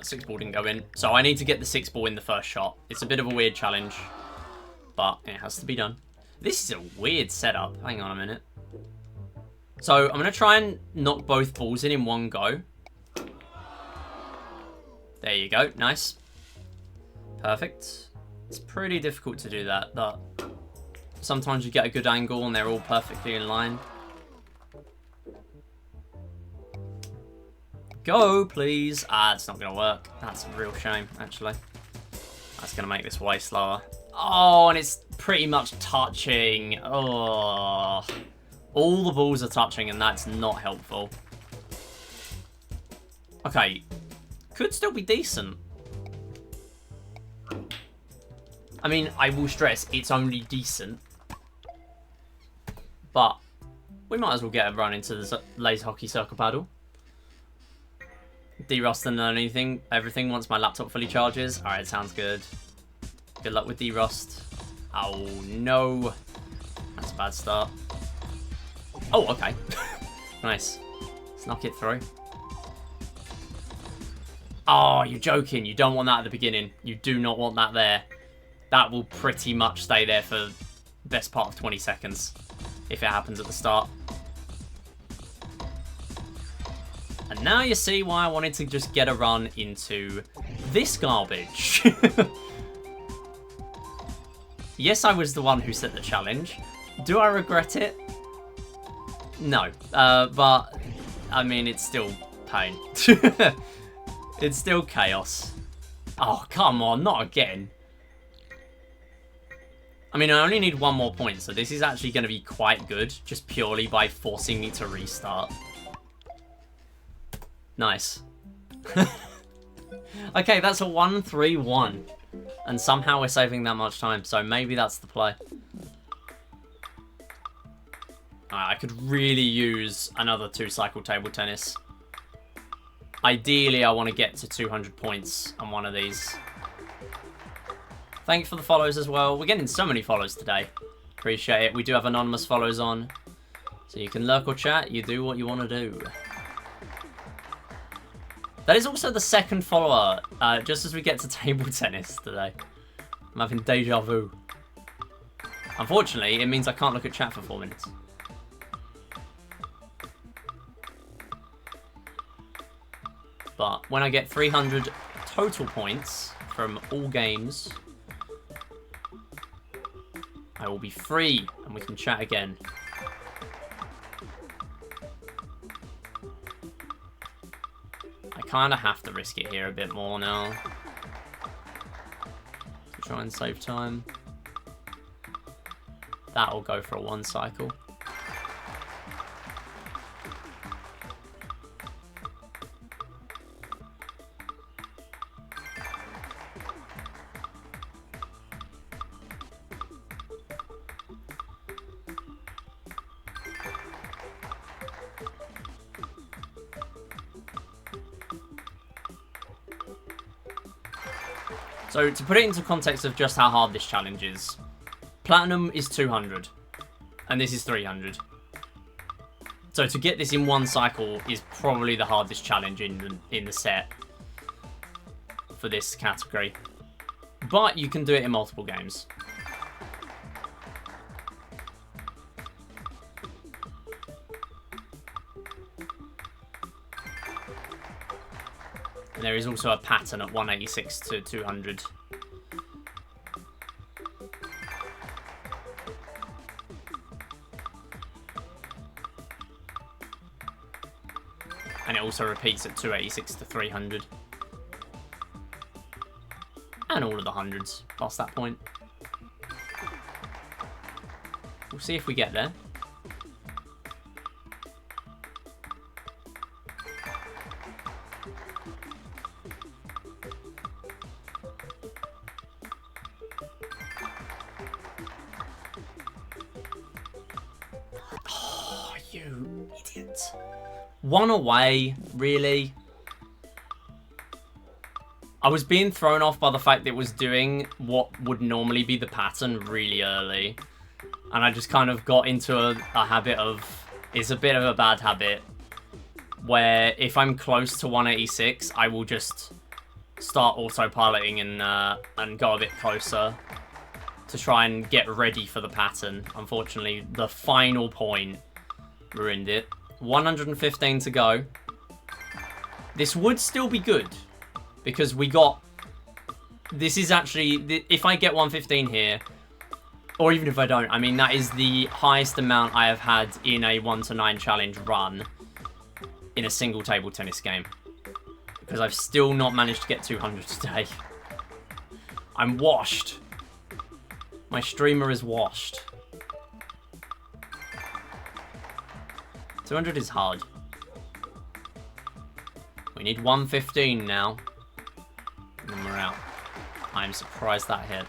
Six ball didn't go in. So I need to get the 6 ball in the first shot. It's a bit of a weird challenge, but it has to be done. This is a weird setup. Hang on a minute. So I'm going to try and knock both balls in one go. There you go. Nice. Perfect. It's pretty difficult to do that, but sometimes you get a good angle and they're all perfectly in line. Go, please. Ah, it's not going to work. That's a real shame, actually. That's going to make this way slower. Oh, and it's pretty much touching. Oh. All the balls are touching, and that's not helpful. Okay. Could still be decent. I mean, I will stress, it's only decent. But we might as well get a run into the laser hockey circle paddle. Derust and learn everything once my laptop fully charges. Alright, sounds good. Good luck with derust. Oh, no. That's a bad start. Oh, okay. Nice. Snuck it through. Oh, you're joking. You don't want that at the beginning. You do not want that there. That will pretty much stay there for the best part of 20 seconds. If it happens at the start. And now you see why I wanted to just get a run into this garbage. Yes, I was the one who set the challenge. Do I regret it? No. But, I mean, it's still pain. It's still chaos. Oh, come on, not again. I mean, I only need one more point, so this is actually going to be quite good, just purely by forcing me to restart. Nice. Okay, that's a 1-3-1. And somehow we're saving that much time, so maybe that's the play. I could really use another 2-cycle table tennis. Ideally, I want to get to 200 points on one of these. Thank you for the follows as well. We're getting so many follows today. Appreciate it. We do have anonymous follows on. So you can lurk or chat. You do what you want to do. That is also the second follower, just as we get to table tennis today. I'm having deja vu. Unfortunately, it means I can't look at chat for 4 minutes. But when I get 300 total points from all games, I will be free and we can chat again. I kind of have to risk it here a bit more now. To try and save time. That'll go for a 1 cycle. So, to put it into context of just how hard this challenge is, Platinum is 200, and this is 300. So, to get this in 1 cycle is probably the hardest challenge in the set for this category. But you can do it in multiple games. And there is also a pattern at 186 to 200. And it also repeats at 286 to 300. And all of the hundreds past that point. We'll see if we get there. You idiot. 1 away, really? I was being thrown off by the fact that it was doing what would normally be the pattern really early. And I just kind of got into a habit of... It's a bit of a bad habit. Where if I'm close to 186, I will just start autopiloting and go a bit closer to try and get ready for the pattern. Unfortunately, the final point ruined it. 115 to go. This would still be good because we got... This is actually... If I get 115 here, or even if I don't, I mean, that is the highest amount I have had in a 1 to 9 challenge run in a single table tennis game. Because I've still not managed to get 200 today. I'm washed. My streamer is washed. 200 is hard. We need 115 now. And then we're out. I'm surprised that hit.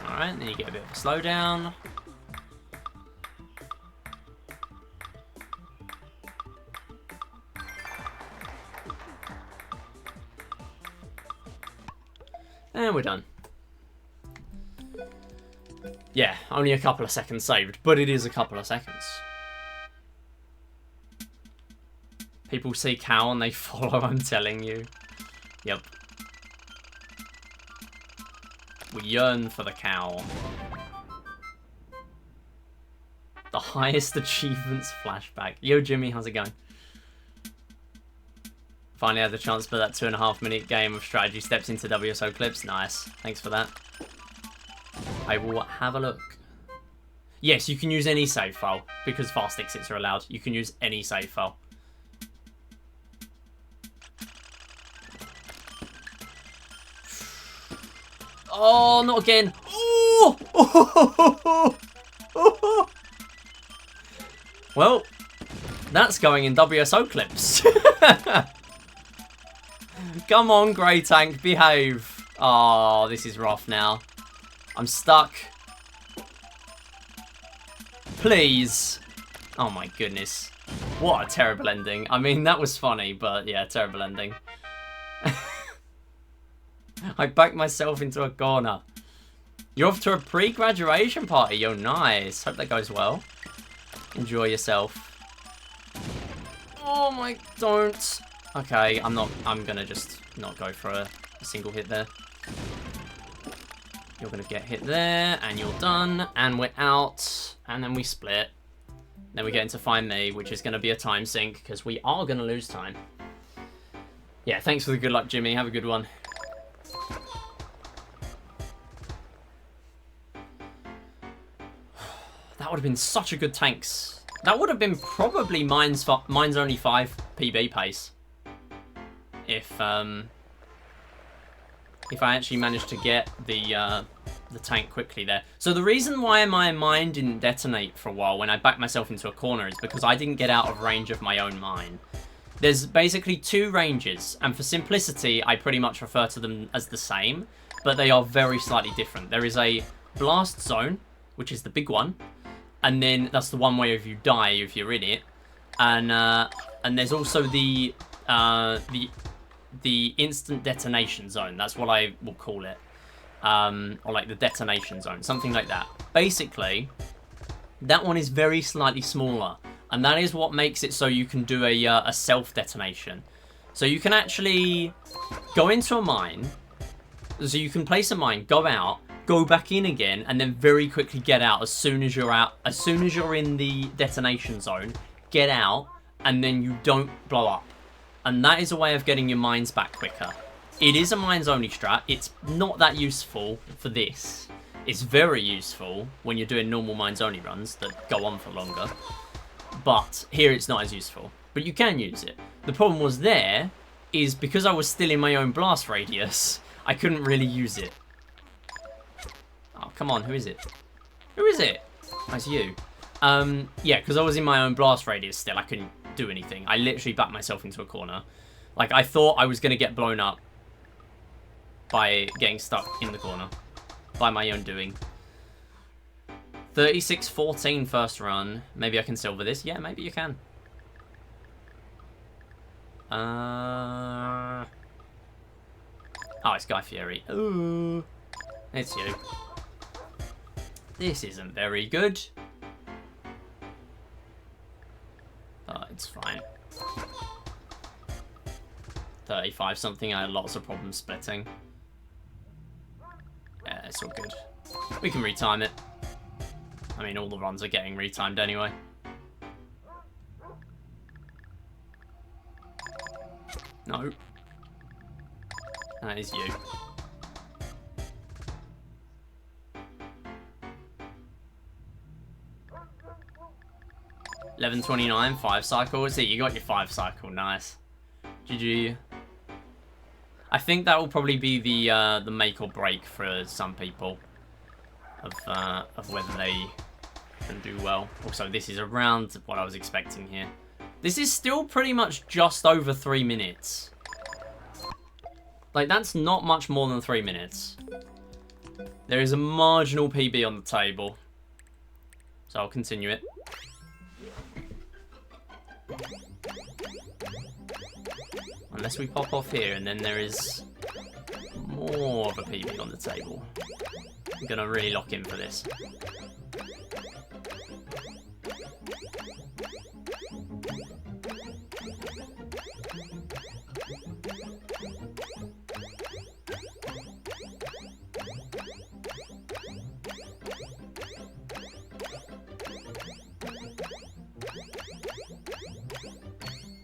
Alright, then you get a bit of a slowdown. And we're done. Yeah, only a couple of seconds saved, but it is a couple of seconds. People see cow and they follow, I'm telling you. Yep. We yearn for the cow. The highest achievements flashback. Yo, Jimmy, how's it going? Finally had the chance for that 2.5-minute game of strategy steps into WSO clips. Nice. Thanks for that. I will have a look. Yes, you can use any save file because fast exits are allowed. You can use any save file. Oh, not again. Oh! Well, that's going in WSO clips. Come on, Grey Tank, behave. Oh, this is rough now. I'm stuck. Please. Oh my goodness. What a terrible ending. I mean, that was funny, but yeah, terrible ending. I backed myself into a corner. You're off to a pre-graduation party. Yo, nice. Hope that goes well. Enjoy yourself. Oh my, don't. Okay, I'm gonna just not go for a single hit there. You're gonna get hit there, and you're done, and we're out, and then we split. Then we get into Find Me, which is gonna be a time sink, because we are gonna lose time. Yeah, thanks for the good luck, Jimmy. Have a good one. That would have been such a good tanks. That would have been probably mine's only 5 PB pace. If I actually managed to get the tank quickly there. So the reason why my mine didn't detonate for a while when I backed myself into a corner is because I didn't get out of range of my own mine. There's basically 2 ranges, and for simplicity, I pretty much refer to them as the same, but they are very slightly different. There is a blast zone, which is the big one, and then that's the one where if you die if you're in it, and there's also the instant detonation zone. That's what I will call it, or like the detonation zone, something like that. Basically, that one is very slightly smaller, and that is what makes it so you can do a self detonation. So you can actually go into a mine. So you can place a mine, go out, go back in again, and then very quickly get out as soon as you're out. As soon as you're in the detonation zone, get out, and then you don't blow up. And that is a way of getting your mines back quicker. It is a mines only strat. It's not that useful for this. It's very useful when you're doing normal mines only runs that go on for longer. But here it's not as useful. But you can use it. The problem was there is because I was still in my own blast radius, I couldn't really use it. Oh, come on, who is it? Who is it? Oh, it's you. Yeah, because I was in my own blast radius still, I couldn't do anything. I literally backed myself into a corner. Like, I thought I was going to get blown up by getting stuck in the corner. By my own doing. 36-14 first run. Maybe I can silver this. Yeah, maybe you can. Oh, it's Guy Fieri. Ooh. It's you. This isn't very good. But it's fine. 35 something. I had lots of problems splitting. Yeah, it's all good. We can retime it. I mean, all the runs are getting retimed anyway. No. That is you. 11:29, 5 cycles. See, you got your 5 cycle. Nice. GG. I think that will probably be the make or break for some people of whether they can do well. Also, this is around what I was expecting here. This is still pretty much just over 3 minutes. Like, that's not much more than 3 minutes. There is a marginal PB on the table. So I'll continue it. Unless we pop off here, and then there is more of a PB on the table. I'm going to really lock in for this.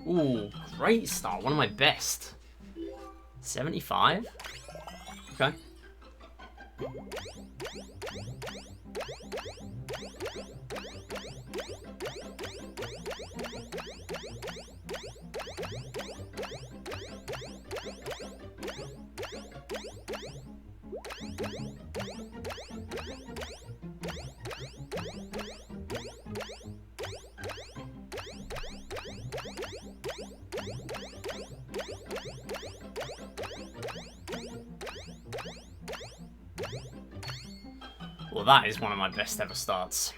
Ooh, great start. One of my best. 75? Okay. Well, that is one of my best ever starts.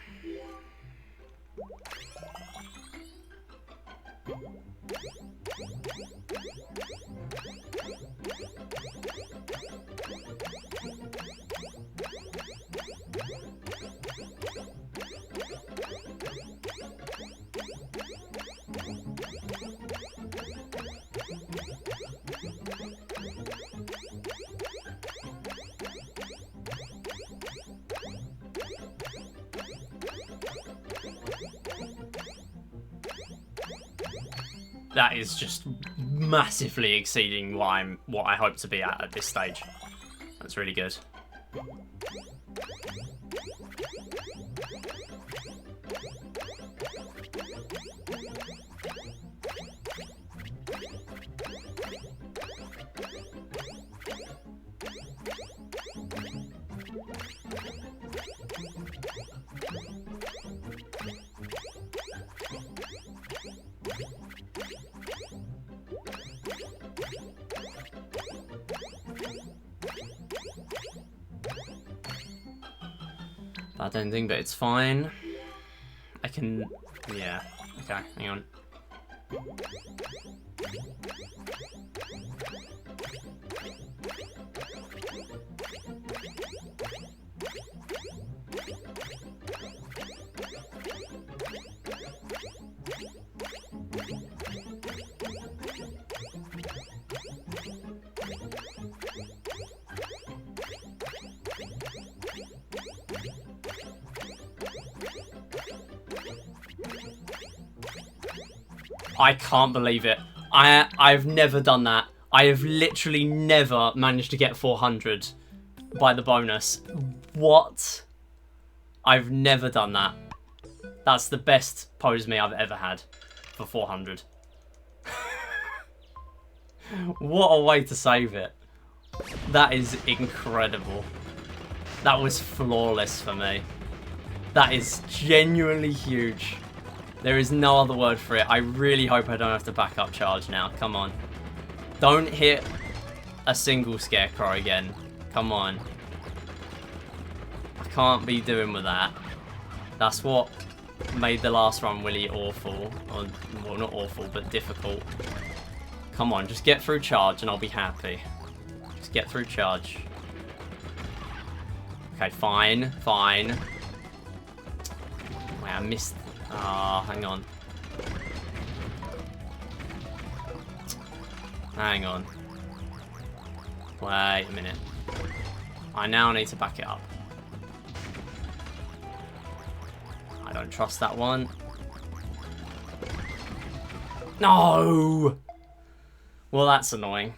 That is just massively exceeding what I hope to be at this stage. That's really good. Bad ending, but it's fine. I can... yeah. Okay, hang on. I can't believe it. I've never done that. I have literally never managed to get 400 by the bonus. What? I've never done that. That's the best pose me I've ever had for 400. What a way to save it. That is incredible. That was flawless for me. That is genuinely huge. There is no other word for it. I really hope I don't have to back up charge now. Come on. Don't hit a single scarecrow again. Come on. I can't be doing with that. That's what made the last run really awful. Or, well, not awful, but difficult. Come on, just get through charge and I'll be happy. Just get through charge. Okay, fine, fine. Wait, I missed... ah, hang on. Hang on. Wait a minute. I now need to back it up. Don't trust that one. No! Well, that's annoying.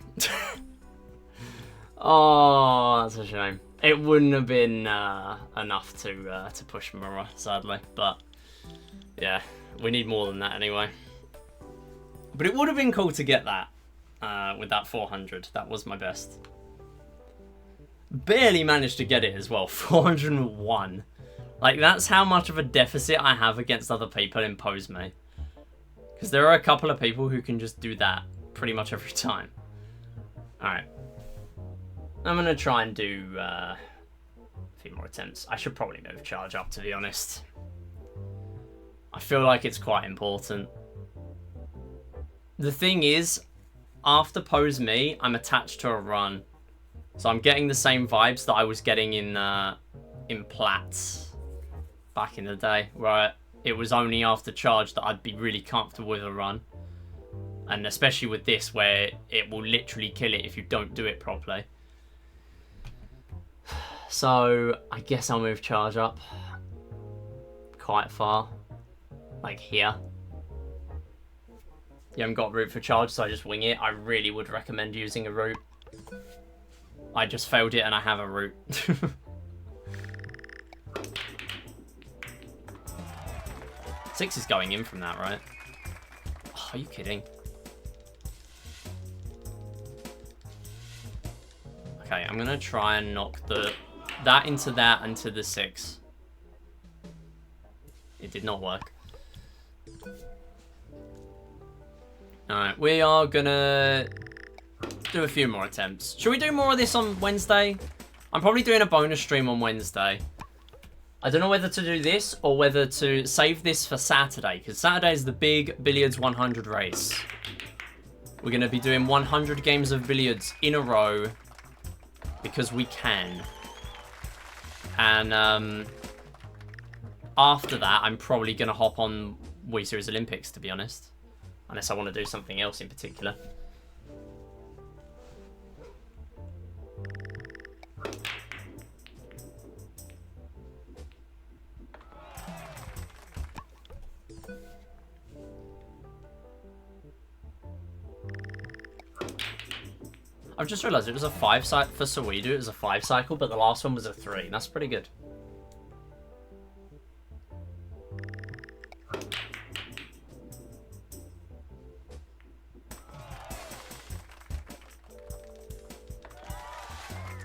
Oh, that's a shame. It wouldn't have been enough to push Mirror, sadly. But, yeah, we need more than that anyway. But it would have been cool to get that with that 400. That was my best. Barely managed to get it as well. 401. Like, that's how much of a deficit I have against other people in Pose Me. Because there are a couple of people who can just do that pretty much every time. Alright. I'm going to try and do a few more attempts. I should probably move charge up, to be honest. I feel like it's quite important. The thing is, after Pose Me, I'm attached to a run. So I'm getting the same vibes that I was getting in Platts back in the day, where it was only after charge that I'd be really comfortable with a run. And especially with this, where it will literally kill it if you don't do it properly. So I guess I'll move charge up quite far, like here. You haven't got a route for charge, so I just wing it. I really would recommend using a route. I just failed it and I have a route. 6 is going in from that, right? Oh, are you kidding? Okay, I'm gonna try and knock that into that and to the 6. It did not work. Alright, we are gonna do a few more attempts. Should we do more of this on Wednesday? I'm probably doing a bonus stream on Wednesday. I don't know whether to do this or whether to save this for Saturday, because Saturday is the big Billiards 100 race. We're going to be doing 100 games of billiards in a row because we can. And after that, I'm probably going to hop on Wii Series Olympics, to be honest. Unless I want to do something else in particular. I've just realised it was a 5 cycle for Saweedu. It was a 5 cycle, but the last one was a 3. That's pretty good.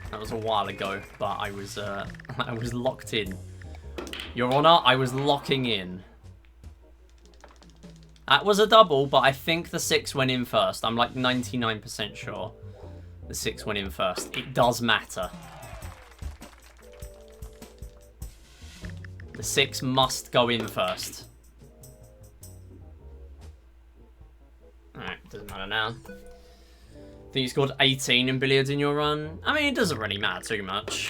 That was a while ago, but I was I was locked in. Your Honour, I was locking in. That was a double, but I think the 6 went in first. I'm like 99% sure. The 6 went in first. It does matter. The 6 must go in first. Alright, doesn't matter now. I think you scored 18 in billiards in your run. I mean, it doesn't really matter too much.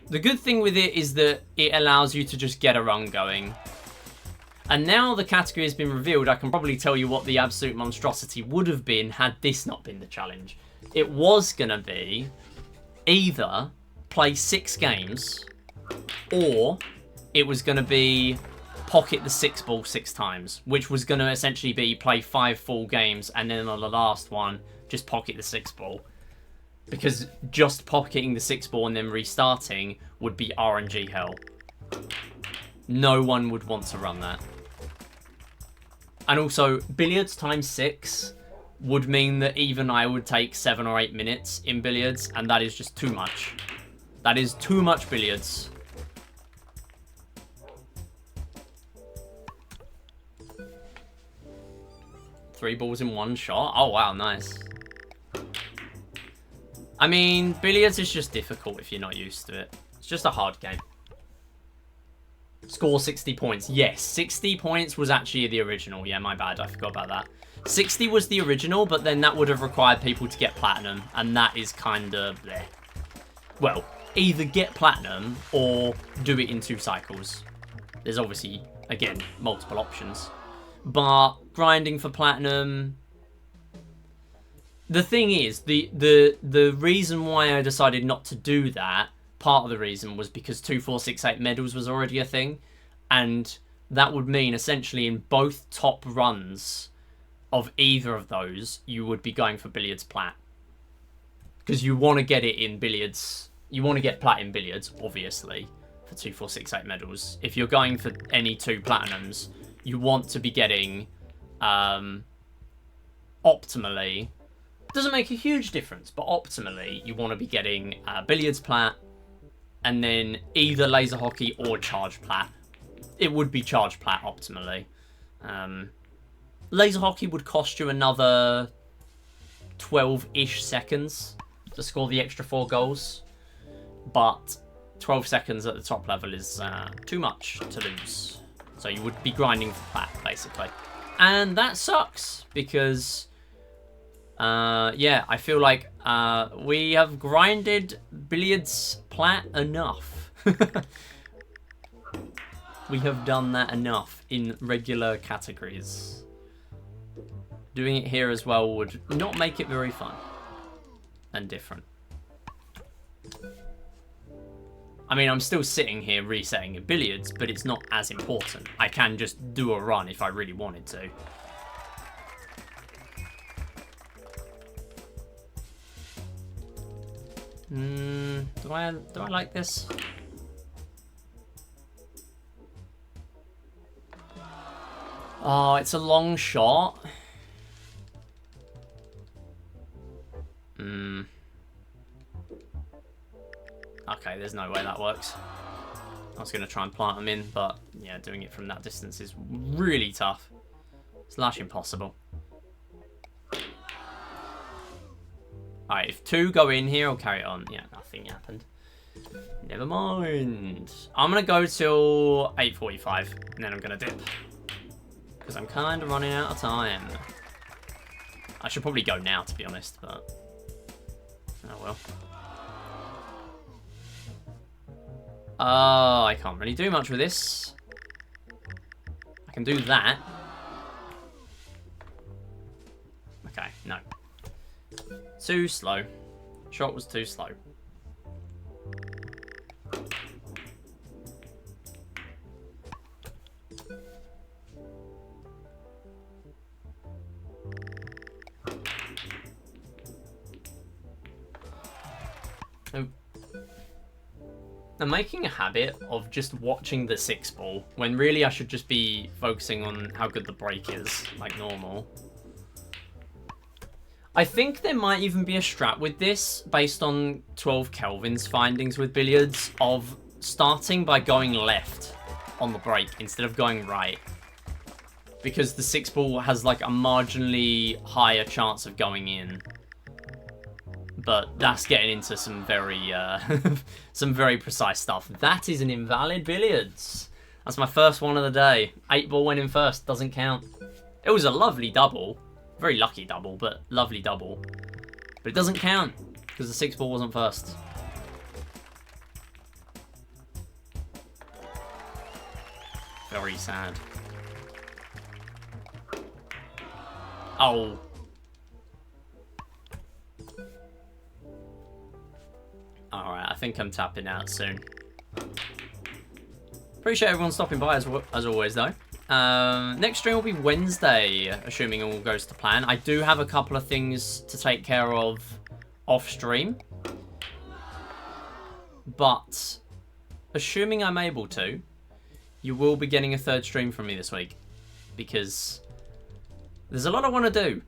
The good thing with it is that it allows you to just get a run going. And now the category has been revealed, I can probably tell you what the absolute monstrosity would have been had this not been the challenge. It was going to be either play 6 games or it was going to be pocket the 6 ball 6 times, which was going to essentially be play 5 full games and then on the last one, just pocket the 6 ball. Because just pocketing the 6 ball and then restarting would be RNG hell. No one would want to run that. And also, billiards times 6 would mean that even I would take 7 or 8 minutes in billiards, and that is just too much. That is too much billiards. Three balls in one shot? Oh wow, nice. I mean, billiards is just difficult if you're not used to it. It's just a hard game. Score 60 points. Yes, 60 points was actually the original. Yeah, my bad. I forgot about that. 60 was the original, but then that would have required people to get platinum, and that is kind of bleh. Well, either get platinum or do it in 2 cycles. There's obviously, again, multiple options. But grinding for platinum... The thing is, the reason why I decided not to do that, part of the reason was because 2, 4, 6, 8 medals was already a thing. And that would mean essentially in both top runs of either of those, you would be going for billiards plat. Because you want to get it in billiards. You want to get plat in billiards, obviously, for 2, 4, 6, 8 medals. If you're going for any 2 platinums, you want to be getting, optimally, doesn't make a huge difference, but optimally, you want to be getting billiards plat, and then either laser hockey or charge plat. It would be charge plat optimally. Laser hockey would cost you another 12-ish seconds to score the extra 4 goals, but 12 seconds at the top level is too much to lose. So you would be grinding for plat, basically. And that sucks, because, yeah, I feel like we have grinded billiards plat enough. We have done that enough in regular categories. Doing it here as well would not make it very fun and different. I mean, I'm still sitting here resetting in billiards, but it's not as important. I can just do a run if I really wanted to. Do I like this? Oh, it's a long shot. Okay, there's no way that works. I was going to try and plant them in, but yeah, doing it from that distance is really tough. It's largely impossible. Alright, if 2 go in here, I'll carry it on. Yeah, nothing happened. Never mind. I'm going to go till 8:45, and then I'm going to dip. Because I'm kind of running out of time. I should probably go now, to be honest, but... oh well. I can't really do much with this. I can do that. Okay, no. Too slow. Shot was too slow. I'm making a habit of just watching the 6 ball, when really I should just be focusing on how good the break is, like normal. I think there might even be a strat with this, based on 12 Kelvin's findings with billiards, of starting by going left on the break instead of going right. Because the 6 ball has like a marginally higher chance of going in. But that's getting into some very, some very precise stuff. That is an invalid billiards. That's my first one of the day. 8 ball went in first, doesn't count. It was a lovely double. Very lucky double, but lovely double. But it doesn't count, because the 6 ball wasn't first. Very sad. Oh. Alright, I think I'm tapping out soon. Appreciate everyone stopping by as always, though. Next stream will be Wednesday, assuming all goes to plan. I do have a couple of things to take care of off stream. But, assuming I'm able to, you will be getting a 3rd stream from me this week. Because there's a lot I want to do.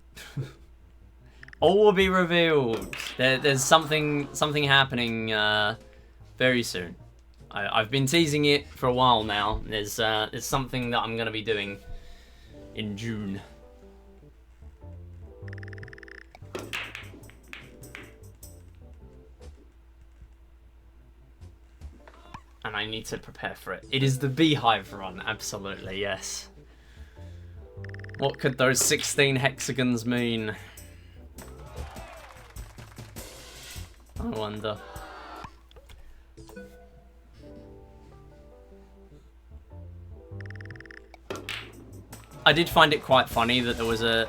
All will be revealed. There's something happening very soon. I've been teasing it for a while now. There's something that I'm going to be doing in June. And I need to prepare for it. It is the Beehive run, absolutely, yes. What could those 16 hexagons mean? I wonder. I did find it quite funny that there was a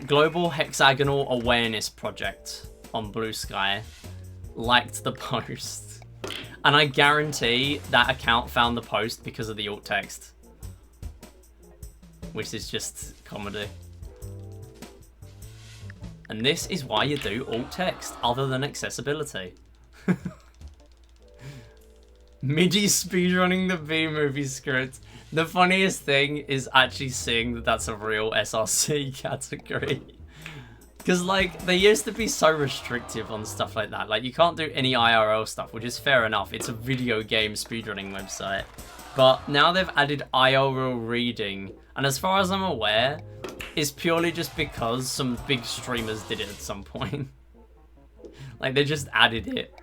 global hexagonal awareness project on Blue Sky. Liked the post. And I guarantee that account found the post because of the alt text. which is just comedy. And this is why you do alt text, other than accessibility. MIDI speedrunning the B-movie script. The funniest thing is actually seeing that that's a real SRC category. Because, like, they used to be so restrictive on stuff like that. Like, you can't do any IRL stuff, which is fair enough. It's a video game speedrunning website. But now they've added IRL reading. And as far as I'm aware, it's purely just because some big streamers did it at some point. Like, they just added it.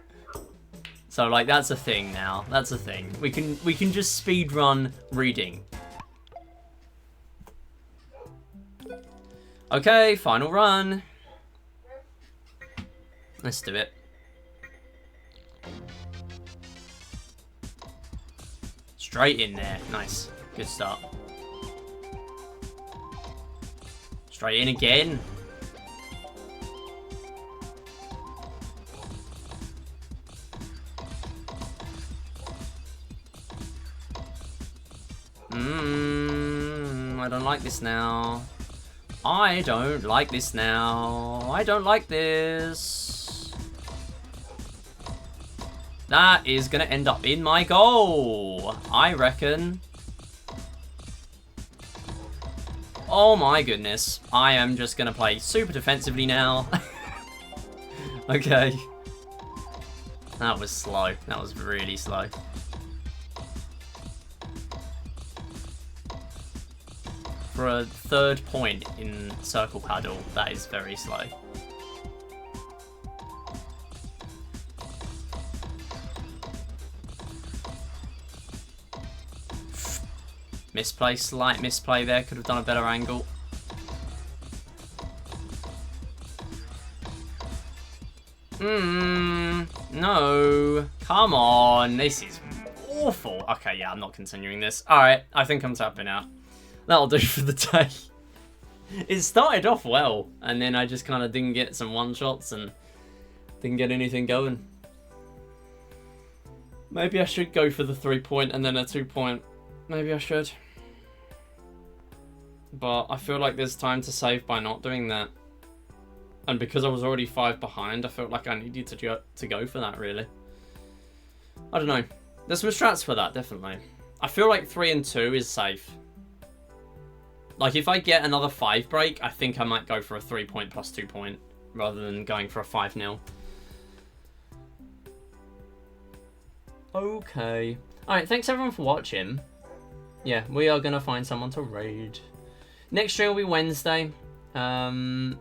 So, like, that's a thing now. That's a thing. We can just speedrun reading. Okay, final run. Let's do it. Straight in there. Nice. Good start. Straight in again. I don't like this now. I don't like this now. I don't like this. That is gonna end up in my goal, I reckon. Oh my goodness. I am just gonna play super defensively now. Okay. That was slow. That was really slow. For a third point in circle paddle, that is very slow. Misplay, slight misplay there. Could have done a better angle. No. Come on. This is awful. Okay, yeah, I'm not continuing this. Alright, I think I'm tapping out. That'll do for the day. It started off well, and then I just kind of didn't get some one-shots and didn't get anything going. Maybe I should go for the 3-point and then a 2-point. Maybe I should. But I feel like there's time to save by not doing that. And because I was already 5 behind, I felt like I needed to go for that, really. I don't know. There's some strats for that, definitely. I feel like 3 and 2 is safe. Like, if I get another 5 break, I think I might go for a 3-point plus 2-point rather than going for a 5-0. Okay. Alright, thanks everyone for watching. Yeah, we are going to find someone to raid. Next stream will be Wednesday. Yeah,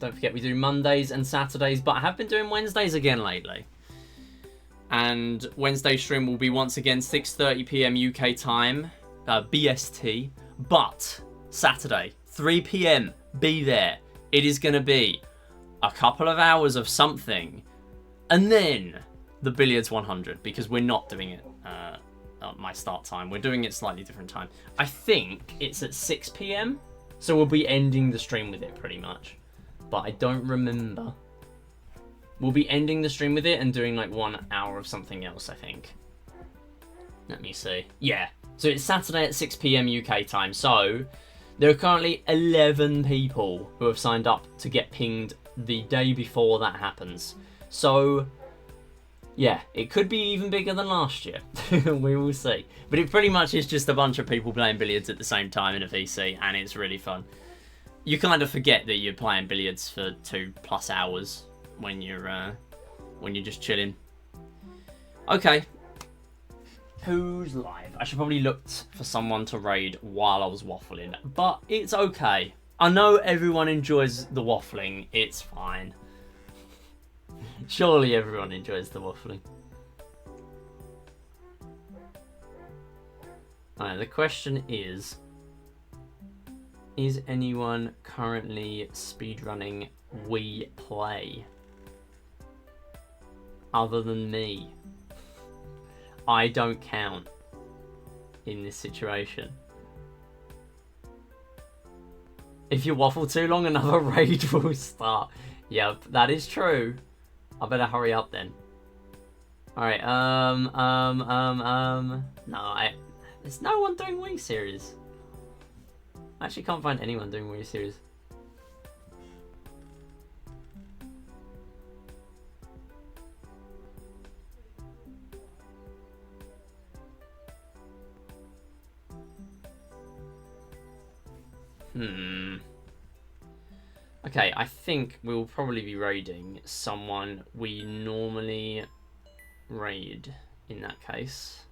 don't forget we do Mondays and Saturdays, but I have been doing Wednesdays again lately. And Wednesday stream will be once again 6:30 PM UK time. BST, but Saturday 3 PM, be there. It is going to be a couple of hours of something, and then the Billiards 100, because we're not doing it at my start time. We're doing it slightly different time. I think it's at 6 PM, so we'll be ending the stream with it pretty much, but I don't remember. We'll be ending the stream with it and doing like 1 hour of something else, I think. Let me see. Yeah. So it's Saturday at 6 PM UK time. So there are currently 11 people who have signed up to get pinged the day before that happens. So yeah, it could be even bigger than last year. We will see. But it pretty much is just a bunch of people playing billiards at the same time in a VC, and it's really fun. You kind of forget that you're playing billiards for 2+ hours when you're just chilling. Okay. Who's live? I should probably looked for someone to raid while I was waffling, but it's okay. I know everyone enjoys the waffling. It's fine. Surely everyone enjoys the waffling. Alright, the question is anyone currently speedrunning We Play? Other than me. I don't count in this situation. If you waffle too long, another raid will start. Yep, that is true. I better hurry up then. Alright, no, There's no one doing Wii Series. I actually can't find anyone doing Wii Series. Okay, I think we will probably be raiding someone we normally raid in that case.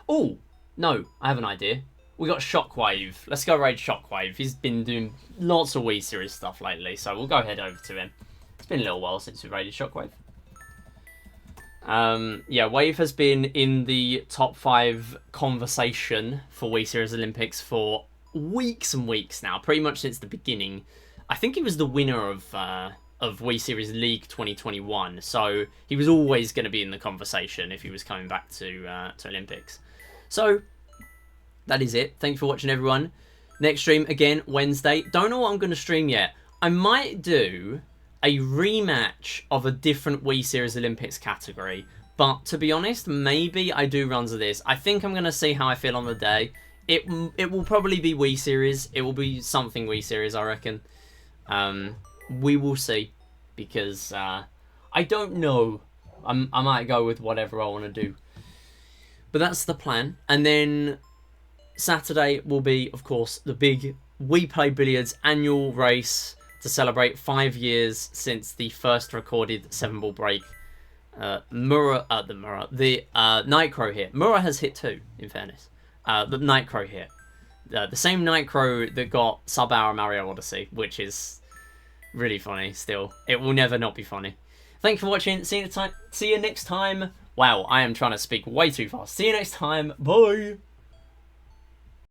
Oh, no, I have an idea. We got Shockwave. Let's go raid Shockwave. He's been doing lots of Wii Series stuff lately, so we'll go head over to him. It's been a little while since we raided Shockwave. Yeah, Wave has been in the top 5 conversation for Wii Series Olympics for weeks and weeks now, pretty much since the beginning. I think he was the winner of Wii Series League 2021, so he was always going to be in the conversation if he was coming back to Olympics. So that is it. Thank you for watching, everyone. Next stream again Wednesday. Don't know what I'm going to stream yet. I might do a rematch of a different Wii Series Olympics category, but to be honest, maybe I do runs of this. I think I'm going to see how I feel on the day. It will probably be Wii Series. It will be something Wii Series, I reckon. We will see, because I don't know. I might go with whatever I want to do. But that's the plan. And then Saturday will be, of course, the big We Play Billiards annual race to celebrate 5 years since the first recorded 7-ball break. The Nightcrow hit. Mura has hit 2, in fairness. The Nightcrow hit. The same Nightcrow that got sub-hour Mario Odyssey, which is really funny still. It will never not be funny. Thank you for watching. See you next time. Wow, I am trying to speak way too fast. See you next time. Bye.